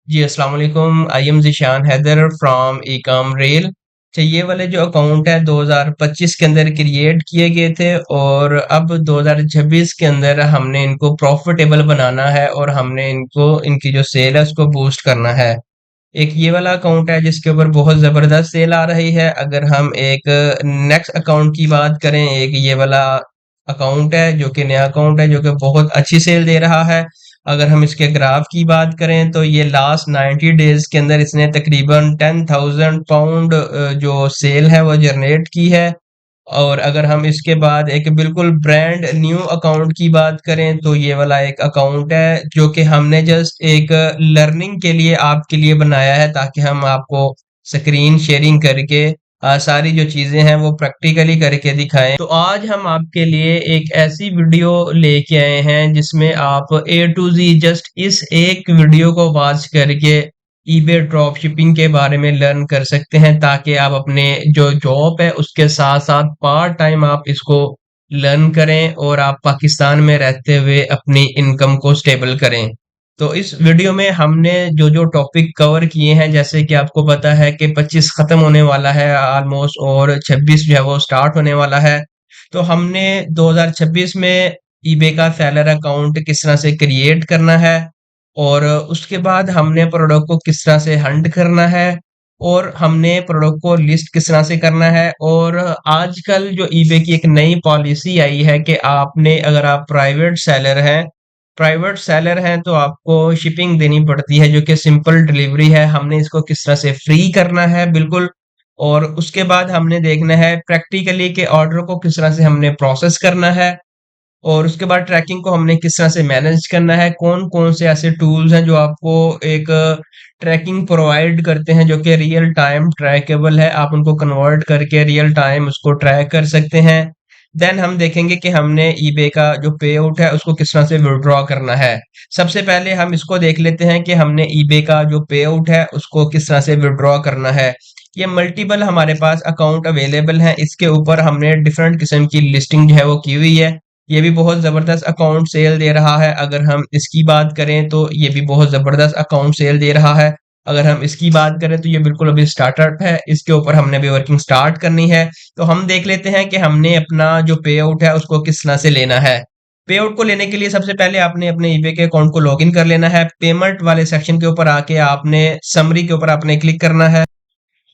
जी, अस्सलाम वालेकुम। I am Zeeshan Haider from ecom rail. अच्छा, ये वाले जो अकाउंट है 2025 के अंदर क्रिएट किए गए थे और अब 2026 के अंदर हमने इनको प्रॉफिटेबल बनाना है और हमने इनको इनकी जो सेल है उसको बूस्ट करना है। एक ये वाला अकाउंट है जिसके ऊपर बहुत ज़बरदस्त सेल आ रही है। अगर हम एक नेक्स्ट अकाउंट की बात करें, एक ये वाला अकाउंट है जो कि नया अकाउंट है जो कि बहुत अच्छी सेल दे रहा है। अगर हम इसके ग्राफ की बात करें तो ये लास्ट 90 डेज के अंदर इसने तकरीबन 10,000 पाउंड जो सेल है वो जनरेट की है। और अगर हम इसके बाद एक बिल्कुल ब्रांड न्यू अकाउंट की बात करें तो ये वाला एक अकाउंट है जो कि हमने जस्ट एक लर्निंग के लिए आपके लिए बनाया है ताकि हम आपको स्क्रीन शेयरिंग करके सारी जो चीजें हैं वो प्रैक्टिकली करके दिखाएं। तो आज हम आपके लिए एक ऐसी वीडियो लेके आए हैं जिसमें आप ए टू जी जस्ट इस एक वीडियो को वॉच करके ईबे ड्रॉप शिपिंग के बारे में लर्न कर सकते हैं ताकि आप अपने जो जॉब है उसके साथ साथ पार्ट टाइम आप इसको लर्न करें और आप पाकिस्तान में रहते हुए अपनी इनकम को स्टेबल करें। तो इस वीडियो में हमने जो जो टॉपिक कवर किए हैं, जैसे कि आपको पता है कि 25 खत्म होने वाला है ऑलमोस्ट और 26 जो है वो स्टार्ट होने वाला है। तो हमने 2026 में ईबे का सेलर अकाउंट किस तरह से क्रिएट करना है और उसके बाद हमने प्रोडक्ट को किस तरह से हंट करना है और हमने प्रोडक्ट को लिस्ट किस तरह से करना है। और आजकल जो ईबे की एक नई पॉलिसी आई है कि आपने अगर आप प्राइवेट सेलर हैं तो आपको शिपिंग देनी पड़ती है जो कि सिंपल डिलीवरी है। हमने इसको किस तरह से फ्री करना है बिल्कुल। और उसके बाद हमने देखना है प्रैक्टिकली के ऑर्डर को किस तरह से हमने प्रोसेस करना है और उसके बाद ट्रैकिंग को हमने किस तरह से मैनेज करना है। कौन कौन से ऐसे टूल्स हैं जो आपको एक ट्रैकिंग प्रोवाइड करते हैं जो कि रियल टाइम ट्रैकेबल है, आप उनको कन्वर्ट करके रियल टाइम उसको ट्रैक कर सकते हैं। देन हम देखेंगे कि हमने ईबे का जो पे आउट है उसको किस तरह से विड्रॉ करना है। सबसे पहले हम इसको देख लेते हैं कि हमने ईबे का जो पे आउट है उसको किस तरह से विड्रॉ करना है। ये मल्टीपल हमारे पास अकाउंट अवेलेबल हैं, इसके ऊपर हमने डिफरेंट किस्म की लिस्टिंग जो है वो की हुई है। ये भी बहुत ज़बरदस्त अकाउंट सेल दे रहा है। अगर हम इसकी बात करें तो ये भी बहुत ज़बरदस्त अकाउंट सेल दे रहा है। अगर हम इसकी बात करें तो ये बिल्कुल अभी स्टार्टअप है, इसके ऊपर हमने अभी वर्किंग स्टार्ट करनी है। तो हम देख लेते हैं कि हमने अपना जो पे आउट है उसको किस तरह से लेना है। पे आउट को लेने के लिए सबसे पहले आपने अपने ईबे के अकाउंट को लॉगिन कर लेना है। पेमेंट वाले सेक्शन के ऊपर आके आपने समरी के ऊपर आपने क्लिक करना है।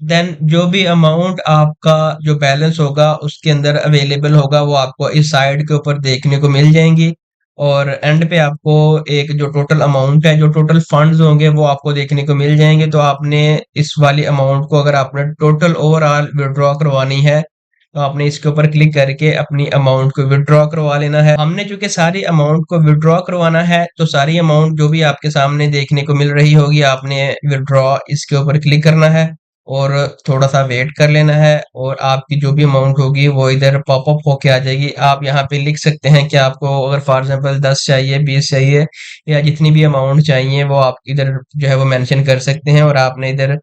देन जो भी अमाउंट आपका जो बैलेंस होगा उसके अंदर अवेलेबल होगा वो आपको इस साइड के ऊपर देखने को मिल जाएंगी। और एंड पे आपको एक जो टोटल अमाउंट है, जो टोटल फंड्स होंगे वो आपको देखने को मिल जाएंगे। तो आपने इस वाली अमाउंट को अगर आपने टोटल ओवरऑल विड्रॉ करवानी है तो आपने इसके ऊपर क्लिक करके अपनी अमाउंट को विड्रॉ करवा लेना है। हमने चूंकि सारी अमाउंट को विड्रॉ करवाना है तो सारी अमाउंट जो भी आपके सामने देखने को मिल रही होगी आपने विड्रॉ इसके ऊपर क्लिक करना है और थोड़ा सा वेट कर लेना है और आपकी जो भी अमाउंट होगी वो इधर पॉपअप होके आ जाएगी। आप यहाँ पे लिख सकते हैं कि आपको अगर फॉर एग्जांपल 10 चाहिए, 20 चाहिए या जितनी भी अमाउंट चाहिए वो आप इधर जो है वो मेंशन कर सकते हैं और आपने इधर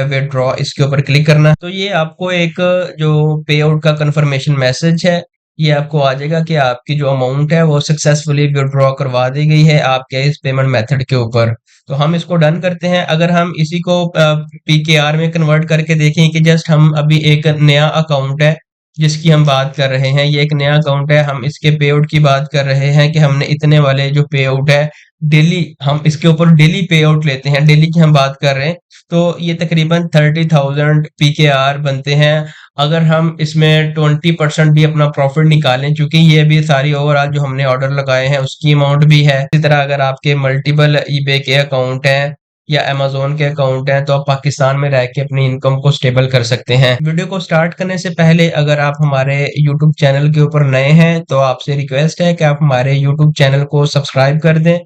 विड्रॉ इसके ऊपर क्लिक करना है। तो ये आपको एक जो पे आउट का कंफर्मेशन मैसेज है ये आपको आ जाएगा कि आपकी जो अमाउंट है वो सक्सेसफुली विड्रॉ करवा दी गई है आपके इस पेमेंट मेथड के ऊपर। तो हम इसको डन करते हैं। अगर हम इसी को पीकेआर में कन्वर्ट करके देखें कि जस्ट हम अभी एक नया अकाउंट है जिसकी हम बात कर रहे हैं, ये एक नया अकाउंट है, हम इसके पे आउट की बात कर रहे हैं कि हमने इतने वाले जो पे आउट है डेली, हम इसके ऊपर डेली पे आउट लेते हैं, डेली की हम बात कर रहे हैं। तो ये तकरीबन 30,000 पीकेआर बनते हैं। अगर हम इसमें 20% भी अपना प्रॉफिट निकालें, चूंकि ये भी सारी ओवरऑल जो हमने ऑर्डर लगाए हैं उसकी अमाउंट भी है। इसी तरह अगर आपके मल्टीपल ईबे के अकाउंट हैं या अमेज़न के अकाउंट हैं तो आप पाकिस्तान में रह के अपनी इनकम को स्टेबल कर सकते हैं। वीडियो को स्टार्ट करने से पहले अगर आप हमारे यूट्यूब चैनल के ऊपर नए हैं तो आपसे रिक्वेस्ट है कि आप हमारे यूट्यूब चैनल को सब्सक्राइब कर दें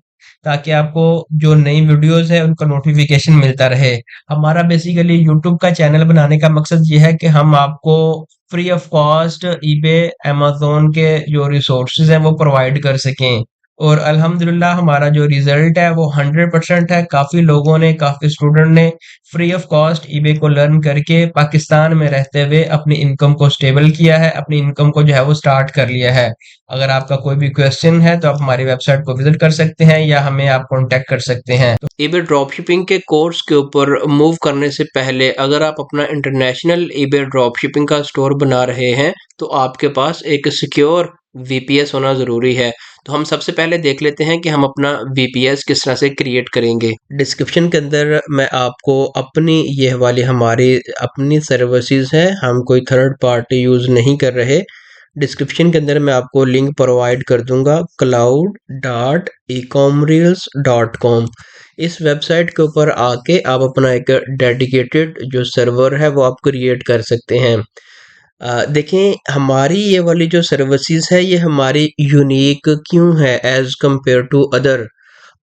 ताकि आपको जो नई वीडियोस है उनका नोटिफिकेशन मिलता रहे। हमारा बेसिकली यूट्यूब का चैनल बनाने का मकसद ये है कि हम आपको free of cost eBay Amazon के जो रिसोर्सेज हैं वो प्रोवाइड कर सकें और अल्हम्दुलिल्लाह हमारा जो रिजल्ट है वो 100% है। काफी लोगों ने, काफी स्टूडेंट ने फ्री ऑफ कॉस्ट ईबे को लर्न करके पाकिस्तान में रहते हुए अपनी इनकम को स्टेबल किया है, अपनी इनकम को जो है वो स्टार्ट कर लिया है। अगर आपका कोई भी क्वेश्चन है तो आप हमारी वेबसाइट को विजिट कर सकते हैं या हमें आप कांटेक्ट कर सकते हैं। तो ईबे ड्रॉपशिपिंग के कोर्स के ऊपर मूव करने से पहले अगर आप अपना इंटरनेशनल ईबे ड्रॉपशिपिंग का स्टोर बना रहे हैं तो आपके पास एक सिक्योर वीपीएस होना ज़रूरी है। तो हम सबसे पहले देख लेते हैं कि हम अपना वीपीएस किस तरह से क्रिएट करेंगे। डिस्क्रिप्शन के अंदर मैं आपको अपनी ये वाली हमारी अपनी सर्विसेज है, हम कोई थर्ड पार्टी यूज़ नहीं कर रहे। डिस्क्रिप्शन के अंदर मैं आपको लिंक प्रोवाइड कर दूंगा cloud.ecomreels.com। इस वेबसाइट के ऊपर आके आप अपना एक डेडिकेटेड जो सर्वर है वो आप क्रिएट कर सकते हैं। देखें हमारी ये वाली जो सर्विसेज है ये हमारी यूनिक क्यों है as compare to other.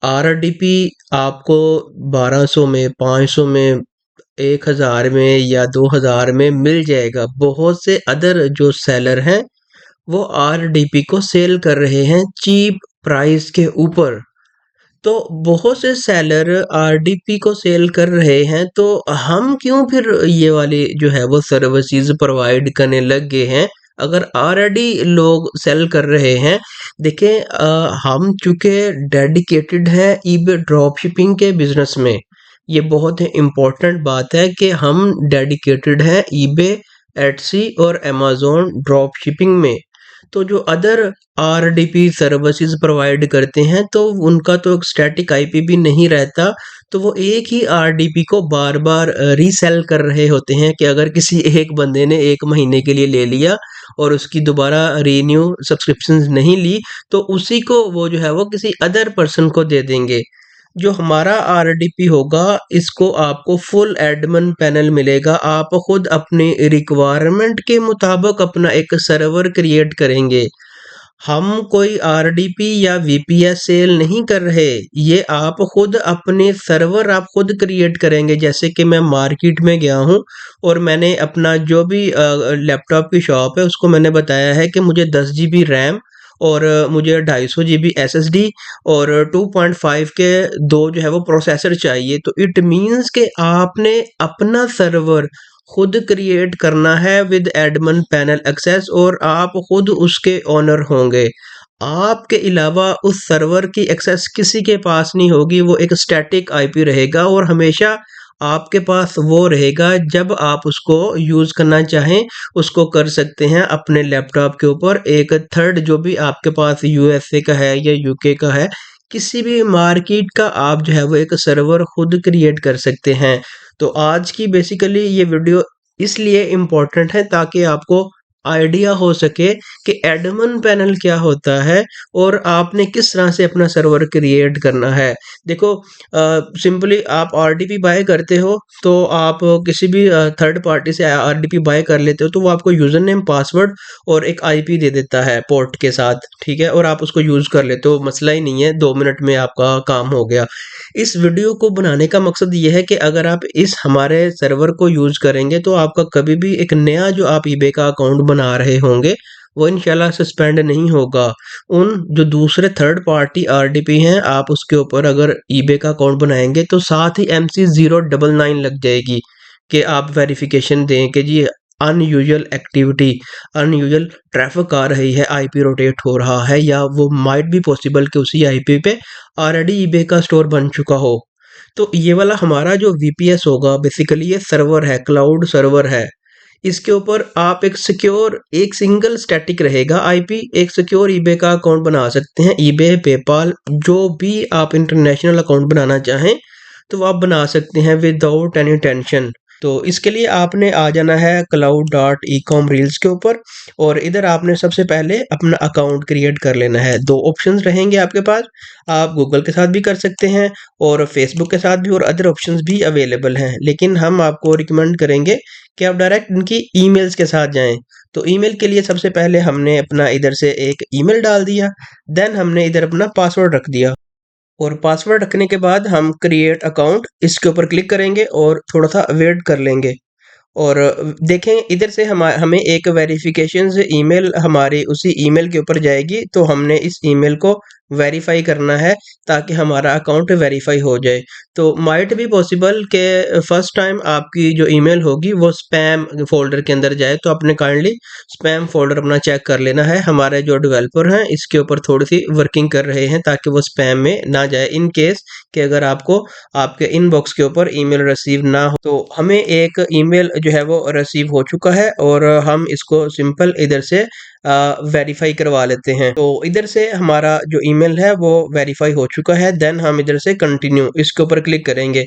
RDP आपको 1200 में, 500 में, 1000 में या 2000 में मिल जाएगा। बहुत से अदर जो सेलर हैं वो आरडीपी को सेल कर रहे हैं चीप प्राइस के ऊपर। तो बहुत से सेलर आरडीपी को सेल कर रहे हैं, तो हम क्यों फिर ये वाली जो है वो सर्विसेज प्रोवाइड करने लग गए हैं अगर ऑलरेडी लोग सेल कर रहे हैं। देखें हम चूंकि डेडिकेटेड है ईबे ड्रॉप शिपिंग के बिजनेस में, ये बहुत इम्पोर्टेंट बात है कि हम डेडिकेटेड है ईबे, एटसी और अमेज़न ड्रॉप शिपिंग में। तो जो अदर आरडीपी सर्विसेज प्रोवाइड करते हैं तो उनका तो एक स्टैटिक आईपी भी नहीं रहता, तो वो एक ही आरडीपी को बार बार रीसेल कर रहे होते हैं कि अगर किसी एक बंदे ने 1 महीने के लिए ले लिया और उसकी दोबारा रीन्यू सब्सक्रिप्शन नहीं ली तो उसी को वो जो है वो किसी अदर पर्सन को दे देंगे। जो हमारा आरडीपी होगा इसको आपको फुल एडमिन पैनल मिलेगा। आप खुद अपनी रिक्वायरमेंट के मुताबिक अपना एक सर्वर क्रिएट करेंगे। हम कोई आरडीपी या वीपीएस सेल नहीं कर रहे, ये आप खुद अपने सर्वर आप खुद क्रिएट करेंगे। जैसे कि मैं मार्केट में गया हूँ और मैंने अपना जो भी लैपटॉप की शॉप है उसको मैंने बताया है कि मुझे 10 जीबी रैम और मुझे 250 जीबी एसएसडी और 2.5 के दो जो है वो प्रोसेसर चाहिए। तो इट मीन्स कि आपने अपना सर्वर खुद क्रिएट करना है विद एडमिन पैनल एक्सेस और आप खुद उसके ओनर होंगे। आपके अलावा उस सर्वर की एक्सेस किसी के पास नहीं होगी, वो एक स्टैटिक आईपी रहेगा और हमेशा आपके पास वो रहेगा। जब आप उसको यूज़ करना चाहें उसको कर सकते हैं अपने लैपटॉप के ऊपर। एक थर्ड जो भी आपके पास यूएसए का है या यूके का है, किसी भी मार्केट का आप जो है वो एक सर्वर खुद क्रिएट कर सकते हैं। तो आज की बेसिकली ये वीडियो इसलिए इम्पोर्टेंट है ताकि आपको आइडिया हो सके कि एडमिन पैनल क्या होता है और आपने किस तरह से अपना सर्वर क्रिएट करना है। देखो सिंपली आप आरडीपी बाय करते हो तो आप किसी भी थर्ड पार्टी से आरडीपी बाय कर लेते हो तो वो आपको यूजर नेम, पासवर्ड और एक आईपी दे देता है पोर्ट के साथ, ठीक है, और आप उसको यूज कर लेते हो। मसला ही नहीं है, 2 मिनट में आपका काम हो गया। इस वीडियो को बनाने का मकसद ये है कि अगर आप इस हमारे सर्वर को यूज करेंगे तो आपका कभी भी एक नया जो आप ईबे का अकाउंट बना रहे होंगे वो इंशाल्लाह सस्पेंड नहीं होगा। उन जो दूसरे थर्ड पार्टी आरडीपी हैं आप उसके ऊपर अगर ईबे का अकाउंट बनाएंगे तो साथ ही MC099 लग जाएगी कि आप वेरिफिकेशन दें कि जी अनयूजुअल एक्टिविटी, अनयूजुअल ट्रैफिक आ रही है, आईपी रोटेट हो रहा है, या वो माइट भी पॉसिबल कि उसी आईपी पे ऑलरेडी ईबे का स्टोर बन चुका हो। तो ये वाला हमारा जो वीपीएस होगा बेसिकली ये सर्वर है, क्लाउड सर्वर है। इसके ऊपर आप एक सिक्योर, एक सिंगल स्टैटिक रहेगा आईपी, एक सिक्योर ईबे का अकाउंट बना सकते हैं। ईबे, पेपाल, जो भी आप इंटरनेशनल अकाउंट बनाना चाहें तो आप बना सकते हैं विदाउट एनी टेंशन। तो इसके लिए आपने आ जाना है cloud.ecomreels के ऊपर और इधर आपने सबसे पहले अपना अकाउंट क्रिएट कर लेना है। 2 ऑप्शंस रहेंगे आपके पास, आप गूगल के साथ भी कर सकते हैं और फेसबुक के साथ भी, और अदर ऑप्शंस भी अवेलेबल हैं, लेकिन हम आपको रिकमेंड करेंगे कि आप डायरेक्ट इनकी ईमेल्स के साथ जाएं। तो ईमेल के लिए सबसे पहले हमने अपना इधर से एक ईमेल डाल दिया, देन हमने इधर अपना पासवर्ड रख दिया और पासवर्ड रखने के बाद हम क्रिएट अकाउंट इसके ऊपर क्लिक करेंगे और थोड़ा सा वेट कर लेंगे और देखें इधर से हमें एक वेरिफिकेशन से ईमेल हमारी उसी ईमेल के ऊपर जाएगी। तो हमने इस ईमेल को वेरीफाई करना है ताकि हमारा अकाउंट वेरीफाई हो जाए। तो माइट बी पॉसिबल कि फर्स्ट टाइम आपकी जो ईमेल होगी वो स्पैम फ़ोल्डर के अंदर जाए, तो आपने काइंडली स्पैम फ़ोल्डर अपना चेक कर लेना है। हमारे जो डेवलपर हैं इसके ऊपर थोड़ी-सी वर्किंग कर रहे हैं ताकि वो स्पैम में ना जाए। इन केस कि अगर आपको आपके इनबॉक्स के ऊपर ईमेल रिसीव ना हो, तो हमें एक ईमेल जो है वो रिसीव हो चुका है और हम इसको सिंपल इधर से वेरीफाई करवा लेते हैं। तो इधर से हमारा जो ईमेल है वो वेरीफाई हो चुका है। देन हम इधर से कंटिन्यू इसके ऊपर क्लिक करेंगे।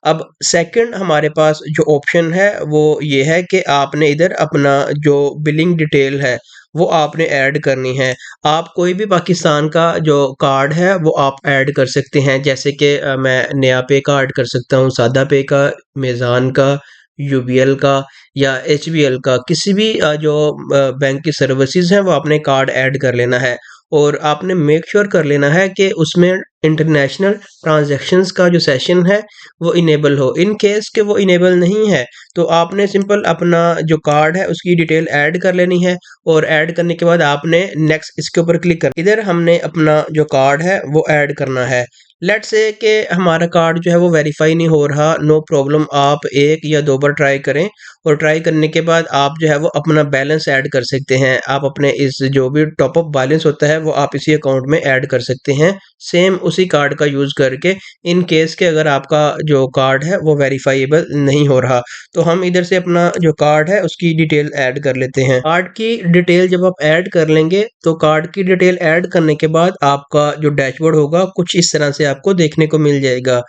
अब सेकंड हमारे पास जो ऑप्शन है वो ये है कि आपने इधर अपना जो बिलिंग डिटेल है वो आपने ऐड करनी है। आप कोई भी पाकिस्तान का जो कार्ड है वो आप ऐड कर सकते हैं, जैसे कि मैं नया पे का ऐड कर सकता हूँ, सादा पे का, मेज़ान का, यूबीएल का या एचबीएल का, किसी भी जो बैंक की सर्विसेज हैं वो आपने कार्ड ऐड कर लेना है। और आपने मेक श्योर कर लेना है कि उसमें इंटरनेशनल ट्रांजैक्शंस का जो सेशन है वो इनेबल हो। इन केस के वो इनेबल नहीं है तो आपने सिंपल अपना जो कार्ड है उसकी डिटेल ऐड कर लेनी है और ऐड करने के बाद आपने नेक्स्ट इसके ऊपर क्लिक कर इधर हमने अपना जो कार्ड है वो ऐड करना है। लेट्स से कि हमारा कार्ड जो है वो वेरीफाई नहीं हो रहा, नो प्रॉब्लम, आप एक या दो बार ट्राई करें और ट्राई करने के बाद आप जो है वो अपना बैलेंस ऐड कर सकते हैं। आप अपने इस जो भी टॉप अप बैलेंस होता है वो आप इसी अकाउंट में ऐड कर सकते हैं, सेम उसी कार्ड का यूज़ करके, इन केस के अगर आपका जो कार्ड है वो वेरीफाइएबल नहीं हो रहा। तो हम इधर से अपना जो कार्ड है उसकी डिटेल ऐड कर लेते हैं। कार्ड की डिटेल जब आप ऐड कर लेंगे तो कार्ड की डिटेल ऐड करने के बाद आपका जो डैशबोर्ड होगा कुछ इस तरह से आपको देखने को मिल जाएगा।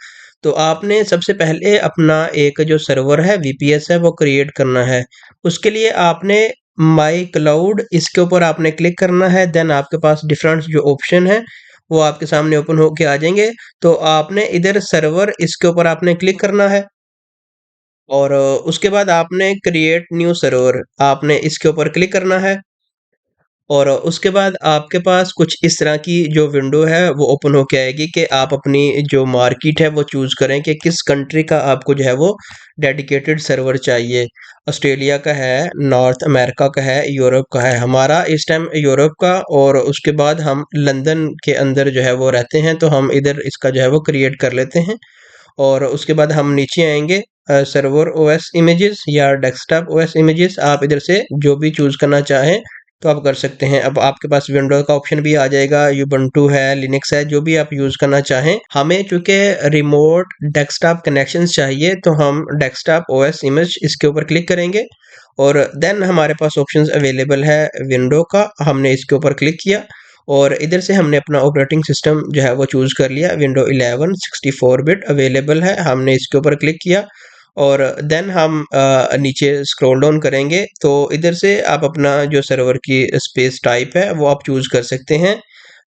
तो आपने सबसे पहले अपना एक जो सर्वर है वीपीएस है वो क्रिएट करना है। उसके लिए आपने माई क्लाउड इसके ऊपर आपने क्लिक करना है। देन आपके पास डिफरेंट जो ऑप्शन है वो आपके सामने ओपन होके आ जाएंगे। तो आपने इधर सर्वर इसके ऊपर आपने क्लिक करना है और उसके बाद आपने क्रिएट न्यू सर्वर आपने इसके ऊपर क्लिक करना है और उसके बाद आपके पास कुछ इस तरह की जो विंडो है वो ओपन होके आएगी कि आप अपनी जो मार्केट है वो चूज़ करें कि किस कंट्री का आपको जो है वो डेडिकेटेड सर्वर चाहिए। ऑस्ट्रेलिया का है, नॉर्थ अमेरिका का है, यूरोप का है। हमारा इस टाइम यूरोप का, और उसके बाद हम लंदन के अंदर जो है वो रहते हैं तो हम इधर इसका जो है वो क्रिएट कर लेते हैं। और उसके बाद हम नीचे आएंगे सर्वर ओएस इमेजेस या डेस्कटॉप ओएस इमेजेस, आप इधर से जो भी चूज़ करना चाहें तो आप कर सकते हैं। अब आपके पास विंडोज का ऑप्शन भी आ जाएगा, यूबंटू है, लिनक्स है, जो भी आप यूज़ करना चाहें। हमें चूंकि रिमोट डेस्कटॉप कनेक्शंस चाहिए तो हम डेस्कटॉप ओएस इमेज इसके ऊपर क्लिक करेंगे और देन हमारे पास ऑप्शंस अवेलेबल है विंडो का, हमने इसके ऊपर क्लिक किया और इधर से हमने अपना ऑपरेटिंग सिस्टम जो है वो चूज़ कर लिया। विंडो 11 64 बिट अवेलेबल है, हमने इसके ऊपर क्लिक किया और देन हम नीचे स्क्रॉल डाउन करेंगे तो इधर से आप अपना जो सर्वर की स्पेस टाइप है वो आप चूज़ कर सकते हैं।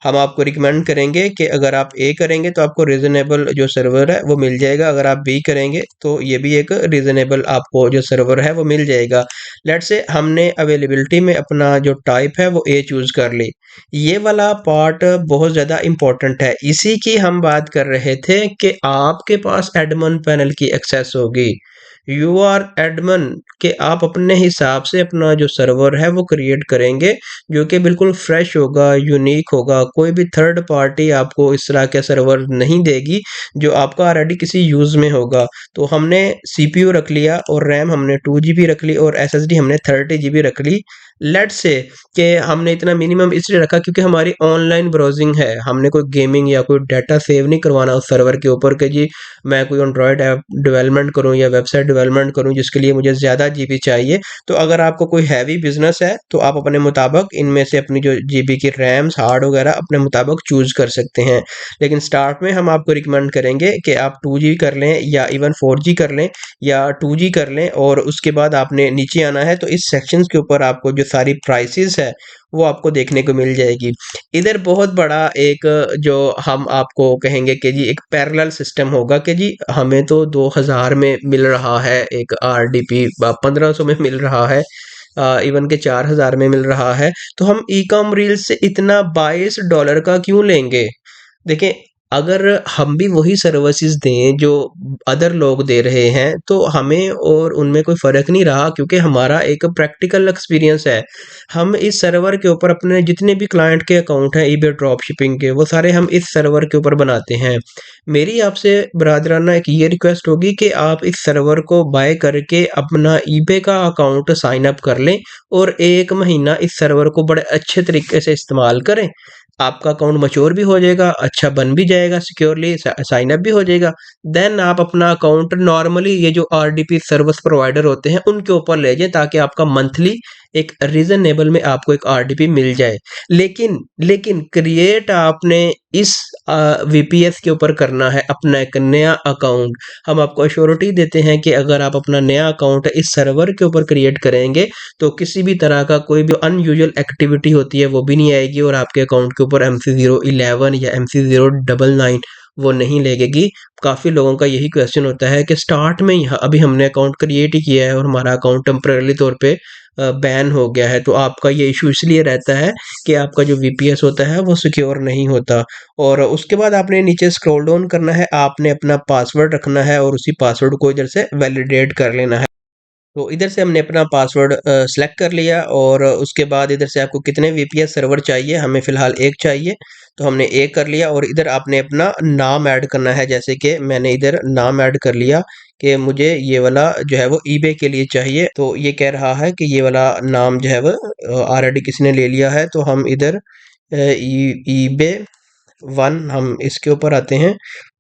हम आपको रिकमेंड करेंगे कि अगर आप ए करेंगे तो आपको रीज़नेबल जो सर्वर है वो मिल जाएगा, अगर आप बी करेंगे तो ये भी एक रीज़नेबल आपको जो सर्वर है वो मिल जाएगा। लेट्स से हमने अवेलेबिलिटी में अपना जो टाइप है वो ए चूज़ कर ली। ये वाला पार्ट बहुत ज़्यादा इम्पोर्टेंट है, इसी की हम बात कर रहे थे कि आपके पास एडमिन पैनल की एक्सेस होगी। यू आर एडमिन कि आप अपने हिसाब से अपना जो सर्वर है वो क्रिएट करेंगे जो कि बिल्कुल फ्रेश होगा, यूनिक होगा। कोई भी थर्ड पार्टी आपको इस तरह का सर्वर नहीं देगी जो आपका ऑलरेडी किसी यूज़ में होगा। तो हमने सीपीयू रख लिया और रैम हमने 2 जीबी रख ली और एसएसडी हमने 30 जीबी रख ली। लेट्स से कि हमने इतना मिनिमम इसलिए रखा क्योंकि हमारी ऑनलाइन ब्राउजिंग है, हमने कोई गेमिंग या कोई डाटा सेव नहीं करवाना उस सर्वर के ऊपर कि जी मैं कोई एंड्रॉयड ऐप डेवलपमेंट करूं या वेबसाइट डेवलपमेंट करूं जिसके लिए मुझे ज़्यादा जीबी चाहिए। तो अगर आपको कोई हैवी बिजनेस है तो आप अपने मुताबिक इनमें से अपनी जो जीबी की रैम्स हार्ड वगैरह अपने मुताबिक चूज़ कर सकते हैं। लेकिन स्टार्ट में हम आपको रिकमेंड करेंगे कि आप 2G कर लें या इवन 4G कर लें या 2G कर लें और उसके बाद आपने नीचे आना है तो इस सेक्शंस के ऊपर आपको जो सारी प्राइसेस है वो आपको देखने को मिल जाएगी। इधर बहुत बड़ा एक जो हम आपको कहेंगे कि जी एक पैरेलल सिस्टम होगा कि जी हमें तो 2000 में मिल रहा है एक आरडीपी, 1500 में मिल रहा है, इवन के 4000 में मिल रहा है, तो हम ई कॉम रील्स से इतना $22 का क्यों लेंगे। देखिए अगर हम भी वही सर्विसेज दें जो अदर लोग दे रहे हैं, तो हमें और उनमें कोई फ़र्क नहीं रहा, क्योंकि हमारा एक प्रैक्टिकल एक्सपीरियंस है। हम इस सर्वर के ऊपर अपने जितने भी क्लाइंट के अकाउंट हैं ईबे ड्रॉप शिपिंग के, वो सारे हम इस सर्वर के ऊपर बनाते हैं। मेरी आपसे ब्रादराना एक ये रिक्वेस्ट होगी कि आप इस सर्वर को बाय करके अपना ईबे का अकाउंट साइन अप कर लें और 1 महीना इस सर्वर को बड़े अच्छे तरीके से इस्तेमाल करें। आपका अकाउंट मैच्योर भी हो जाएगा, अच्छा बन भी जाएगा, सिक्योरली साइन अप भी हो जाएगा। देन आप अपना अकाउंट नॉर्मली ये जो आरडीपी सर्विस प्रोवाइडर होते हैं उनके ऊपर ले जाएं, ताकि आपका मंथली एक रीजनेबल में आपको एक आरडीपी मिल जाए। लेकिन लेकिन क्रिएट आपने इस वीपीएस के ऊपर करना है अपना एक नया अकाउंट। हम आपको अश्योरिटी देते हैं कि अगर आप अपना नया अकाउंट इस सर्वर के ऊपर क्रिएट करेंगे, तो किसी भी तरह का कोई भी अनयूजुअल एक्टिविटी होती है वो भी नहीं आएगी, और आपके अकाउंट के ऊपर MC011 या MC099 वो नहीं लगेगी। काफ़ी लोगों का यही क्वेश्चन होता है कि स्टार्ट में यहाँ अभी हमने अकाउंट क्रिएट ही किया है और हमारा अकाउंट टेम्परेरी तौर पे बैन हो गया है, तो आपका ये इशू इसलिए रहता है कि आपका जो वीपीएस होता है वो सिक्योर नहीं होता। और उसके बाद आपने नीचे स्क्रॉल डाउन करना है, आपने अपना पासवर्ड रखना है और उसी पासवर्ड को इधर से वैलिडेट कर लेना है। तो इधर से हमने अपना पासवर्ड सेलेक्ट कर लिया, और उसके बाद इधर से आपको कितने वीपीएस सर्वर चाहिए, हमें फ़िलहाल 1 चाहिए, तो हमने 1 कर लिया। और इधर आपने अपना नाम ऐड करना है, जैसे कि मैंने इधर नाम ऐड कर लिया कि मुझे ये वाला जो है वो ईबे के लिए चाहिए। तो ये कह रहा है कि ये वाला नाम जो है वो ऑलरेडी किसी ने ले लिया है, तो हम इधर ईबे 1 हम इसके ऊपर आते हैं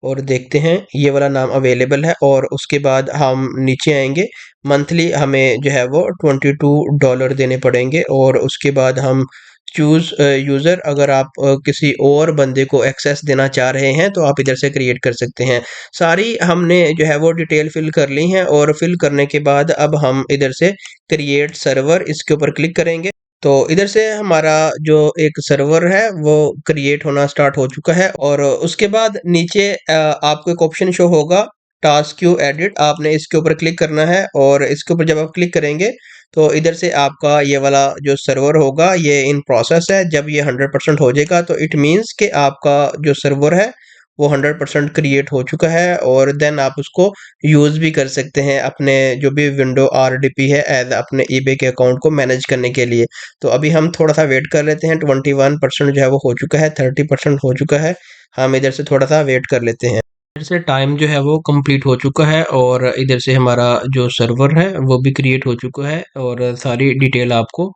और देखते हैं ये वाला नाम अवेलेबल है। और उसके बाद हम नीचे आएंगे, मंथली हमें जो है वो $22 देने पड़ेंगे। और उसके बाद हम चूज़ यूज़र, अगर आप किसी और बंदे को एक्सेस देना चाह रहे हैं तो आप इधर से क्रिएट कर सकते हैं। सारी हमने जो है वो डिटेल फिल कर ली हैं, और फिल करने के बाद अब हम इधर से क्रिएट सर्वर इसके ऊपर क्लिक करेंगे। तो इधर से हमारा जो एक सर्वर है वो क्रिएट होना स्टार्ट हो चुका है। और उसके बाद नीचे आपको एक ऑप्शन शो होगा टास्क क्यू एडिट, आपने इसके ऊपर क्लिक करना है। और इसके ऊपर जब आप क्लिक करेंगे तो इधर से आपका ये वाला जो सर्वर होगा ये इन प्रोसेस है। जब ये 100% हो जाएगा तो इट मीन्स कि आपका जो सर्वर है वो 100% क्रिएट हो चुका है, और देन आप उसको यूज़ भी कर सकते हैं अपने जो भी विंडो आरडीपी है एज अपने ईबे के अकाउंट को मैनेज करने के लिए। तो अभी हम थोड़ा सा वेट कर लेते हैं, 21% जो है वो हो चुका है, 30% हो चुका है, हम इधर से थोड़ा सा वेट कर लेते हैं। इधर से टाइम जो है वो कंप्लीट हो चुका है, और इधर से हमारा जो सर्वर है वो भी क्रिएट हो चुका है, और सारी डिटेल आपको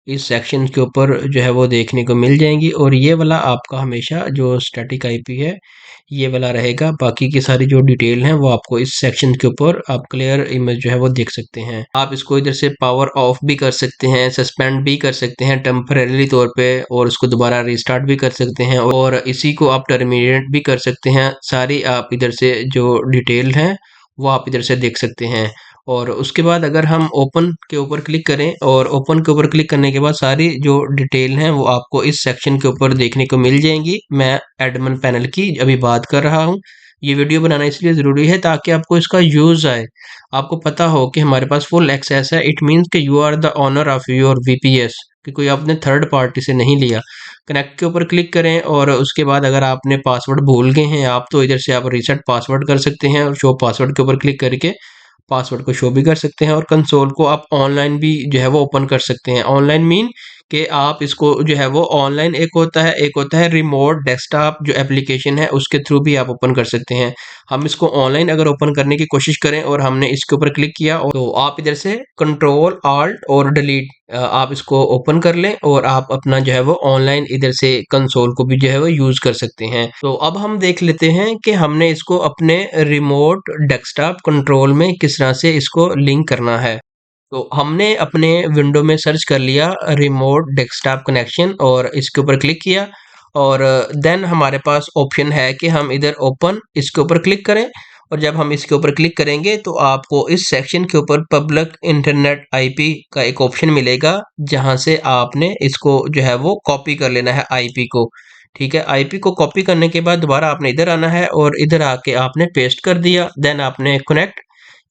इस सेक्शन के ऊपर जो है वो देखने को मिल जाएंगी। और ये वाला आपका हमेशा जो स्टैटिक आईपी है ये वाला रहेगा, बाकी की सारी जो डिटेल है वो आपको इस सेक्शन के ऊपर आप क्लियर इमेज जो है वो देख सकते हैं। आप इसको इधर से पावर ऑफ भी कर सकते हैं, सस्पेंड भी कर सकते हैं टेम्परेरी तौर पे, और उसको दोबारा रिस्टार्ट भी कर सकते हैं, और इसी को आप टर्मिनेट भी कर सकते हैं। सारी आप इधर से जो डिटेल है वो आप इधर से देख सकते हैं। और उसके बाद अगर हम ओपन के ऊपर क्लिक करें, और ओपन के ऊपर क्लिक करने के बाद सारी जो डिटेल हैं वो आपको इस सेक्शन के ऊपर देखने को मिल जाएंगी। मैं एडमिन पैनल की अभी बात कर रहा हूँ। ये वीडियो बनाना इसलिए ज़रूरी है ताकि आपको इसका यूज़ आए, आपको पता हो कि हमारे पास फुल एक्सेस है। इट मीन्स कि you are the owner of your VPS, कि कोई आपने थर्ड पार्टी से नहीं लिया। कनेक्ट के ऊपर क्लिक करें, और उसके बाद अगर आपने पासवर्ड भूल गए हैं आप, तो इधर से आप रीसेट पासवर्ड कर सकते हैं, और शो पासवर्ड के ऊपर क्लिक करके पासवर्ड को शो भी कर सकते हैं। और कंसोल को आप ऑनलाइन भी जो है वो ओपन कर सकते हैं। ऑनलाइन मीन कि आप इसको जो है वो ऑनलाइन एक होता है रिमोट डेस्कटॉप जो एप्लीकेशन है उसके थ्रू भी आप ओपन कर सकते हैं। हम इसको ऑनलाइन अगर ओपन करने की कोशिश करें और हमने इसके ऊपर क्लिक किया, तो आप इधर से कंट्रोल आल्ट और डिलीट आप इसको ओपन कर लें, और आप अपना जो है वो ऑनलाइन इधर से कंसोल को भी जो है वो यूज कर सकते हैं। तो अब हम देख लेते हैं कि हमने इसको अपने रिमोट डेस्कटॉप कंट्रोल में किस तरह से इसको लिंक करना है। तो हमने अपने विंडो में सर्च कर लिया रिमोट डेस्कटॉप कनेक्शन, और इसके ऊपर क्लिक किया, और देन हमारे पास ऑप्शन है कि हम इधर ओपन इसके ऊपर क्लिक करें। और जब हम इसके ऊपर क्लिक करेंगे तो आपको इस सेक्शन के ऊपर पब्लिक इंटरनेट आईपी का एक ऑप्शन मिलेगा, जहां से आपने इसको जो है वो कॉपी कर लेना है आईपी को। ठीक है, आईपी को कॉपी करने के बाद दोबारा आपने इधर आना है, और इधर आके आपने पेस्ट कर दिया। देन आपने कनेक्ट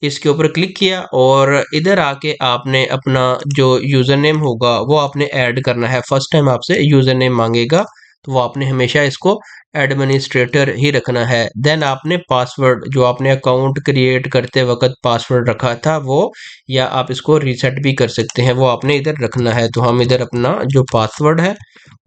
इसके ऊपर क्लिक किया, और इधर आके आपने अपना जो यूज़र नेम होगा वो आपने ऐड करना है। फर्स्ट टाइम आपसे यूज़र नेम मांगेगा, तो वो आपने हमेशा इसको एडमिनिस्ट्रेटर ही रखना है। देन आपने पासवर्ड जो आपने अकाउंट क्रिएट करते वक्त पासवर्ड रखा था वो, या आप इसको रीसेट भी कर सकते हैं, वो आपने इधर रखना है। तो हम इधर अपना जो पासवर्ड है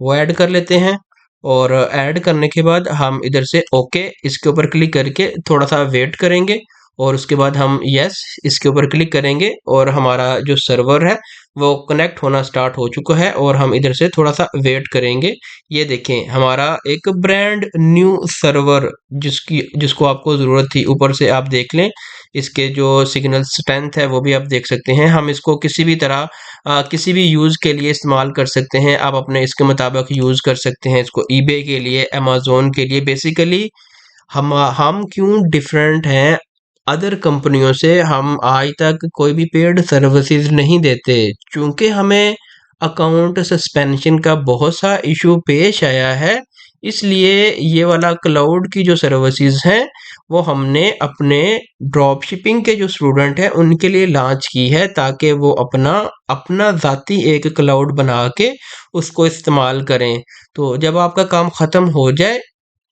वो ऐड कर लेते हैं, और ऐड करने के बाद हम इधर से ओके इसके ऊपर क्लिक करके थोड़ा सा वेट करेंगे, और उसके बाद हम यस इसके ऊपर क्लिक करेंगे, और हमारा जो सर्वर है वो कनेक्ट होना स्टार्ट हो चुका है, और हम इधर से थोड़ा सा वेट करेंगे। ये देखें हमारा एक ब्रांड न्यू सर्वर जिसको आपको ज़रूरत थी, ऊपर से आप देख लें इसके जो सिग्नल स्ट्रेंथ है वो भी आप देख सकते हैं। हम इसको किसी भी तरह किसी भी यूज़ के लिए इस्तेमाल कर सकते हैं, आप अपने इसके मुताबिक यूज़ कर सकते हैं इसको, ईबे के लिए, अमेज़न के लिए। बेसिकली हम क्यों डिफरेंट हैं अदर कंपनियों से, हम आज तक कोई भी पेड सर्विसेज नहीं देते, क्योंकि हमें अकाउंट सस्पेंशन का बहुत सा इशू पेश आया है। इसलिए ये वाला क्लाउड की जो सर्विसेज हैं वो हमने अपने ड्रॉप शिपिंग के जो स्टूडेंट हैं उनके लिए लॉन्च की है, ताकि वो अपना अपना ज़ाती एक क्लाउड बना के उसको इस्तेमाल करें। तो जब आपका काम ख़त्म हो जाए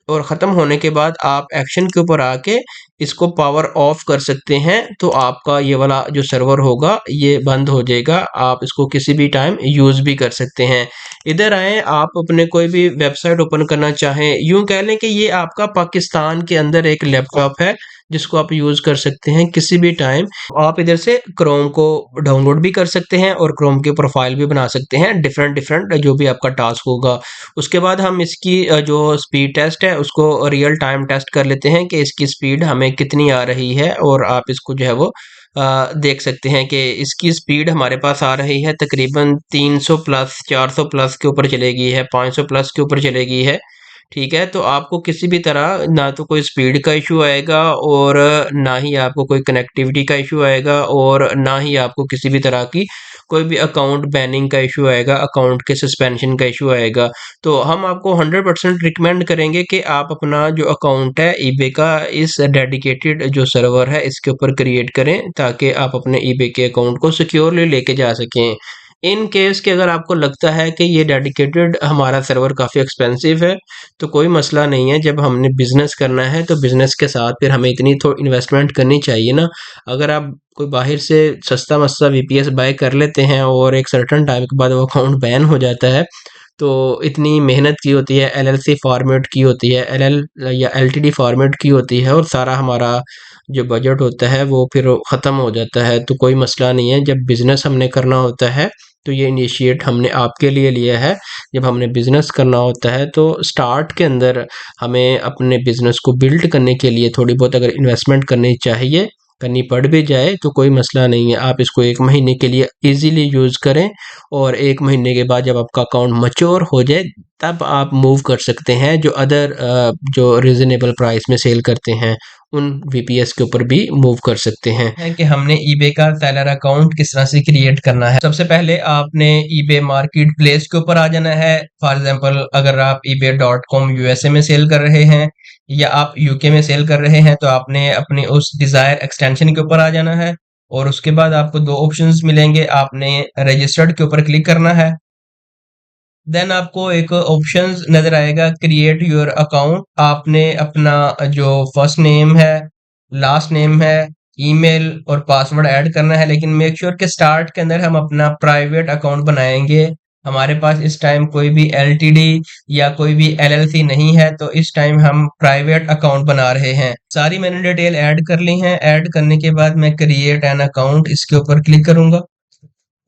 और ख़त्म होने के बाद आप एक्शन के ऊपर आके इसको पावर ऑफ कर सकते हैं, तो आपका ये वाला जो सर्वर होगा ये बंद हो जाएगा, आप इसको किसी भी टाइम यूज़ भी कर सकते हैं। इधर आएँ, आप अपने कोई भी वेबसाइट ओपन करना चाहें, यूँ कह लें कि ये आपका पाकिस्तान के अंदर एक लैपटॉप है जिसको आप यूज़ कर सकते हैं किसी भी टाइम। आप इधर से क्रोम को डाउनलोड भी कर सकते हैं और क्रोम की प्रोफाइल भी बना सकते हैं, डिफरेंट डिफरेंट जो भी आपका टास्क होगा। उसके बाद हम इसकी जो स्पीड टेस्ट है उसको रियल टाइम टेस्ट कर लेते हैं कि इसकी स्पीड हमें कितनी आ रही है, और आप इसको जो है वो देख सकते हैं कि इसकी स्पीड हमारे पास आ रही है तकरीबन 300 प्लस, 400 प्लस के ऊपर चलेगी है, 500 प्लस के ऊपर चलेगी है। ठीक है, तो आपको किसी भी तरह ना तो कोई स्पीड का इशू आएगा, और ना ही आपको कोई कनेक्टिविटी का इशू आएगा, और ना ही आपको किसी भी तरह की कोई भी अकाउंट बैनिंग का इशू आएगा, अकाउंट के सस्पेंशन का इशू आएगा। तो हम आपको 100% रिकमेंड करेंगे कि आप अपना जो अकाउंट है ईबे का इस डेडिकेटेड जो सर्वर है इसके ऊपर क्रिएट करें, ताकि आप अपने ईबे के अकाउंट को सिक्योरली लेके जा सकें। इन केस कि अगर आपको लगता है कि ये डेडिकेटेड हमारा सर्वर काफ़ी एक्सपेंसिव है, तो कोई मसला नहीं है। जब हमने बिज़नेस करना है तो बिज़नेस के साथ फिर हमें इतनी तो इन्वेस्टमेंट करनी चाहिए ना। अगर आप कोई बाहर से सस्ता मस्ता वीपीएस बाय कर लेते हैं और एक सर्टेन टाइम के बाद वो अकाउंट बैन हो जाता है, तो इतनी मेहनत की होती है, एलएलसी फॉर्मेट की होती है, एलएल या एलटीडी फॉर्मेट की होती है, और सारा हमारा जो बजट होता है वो फिर ख़त्म हो जाता है। तो कोई मसला नहीं है, जब बिज़नेस हमने करना होता है तो ये इनिशिएट हमने आपके लिए लिया है। जब हमने बिज़नेस करना होता है तो स्टार्ट के अंदर हमें अपने बिज़नेस को बिल्ड करने के लिए थोड़ी बहुत अगर इन्वेस्टमेंट करनी चाहिए, करनी पड़ भी जाए तो कोई मसला नहीं है। आप इसको 1 महीने के लिए ईज़िली यूज़ करें, और 1 महीने के बाद जब आपका अकाउंट मैच्योर हो जाए तब आप मूव कर सकते हैं, जो अदर जो रीज़नेबल प्राइस में सेल करते हैं उन वीपीएस के ऊपर भी मूव कर सकते हैं। है कि हमने ईबे का सेलर अकाउंट किस तरह से क्रिएट करना है। सबसे पहले आपने ईबे मार्केट प्लेस के ऊपर आ जाना है। फॉर एग्जांपल अगर आप ebay.com यूएसए में सेल कर रहे हैं या आप यूके में सेल कर रहे हैं, तो आपने अपने उस डिजायर एक्सटेंशन के ऊपर आ जाना है, और उसके बाद आपको दो ऑप्शंस मिलेंगे। आपने रजिस्टर्ड के ऊपर क्लिक करना है, देन आपको एक ऑप्शंस नजर आएगा क्रिएट योर अकाउंट। आपने अपना जो फर्स्ट नेम है, लास्ट नेम है, ईमेल और पासवर्ड ऐड करना है, लेकिन मेक श्योर के स्टार्ट के अंदर हम अपना प्राइवेट अकाउंट बनाएंगे। हमारे पास इस टाइम कोई भी एलटीडी या कोई भी एलएलसी नहीं है, तो इस टाइम हम प्राइवेट अकाउंट बना रहे हैं। सारी मैंने डिटेल ऐड कर ली हैं। ऐड करने के बाद मैं क्रिएट एन अकाउंट इसके ऊपर क्लिक करूंगा,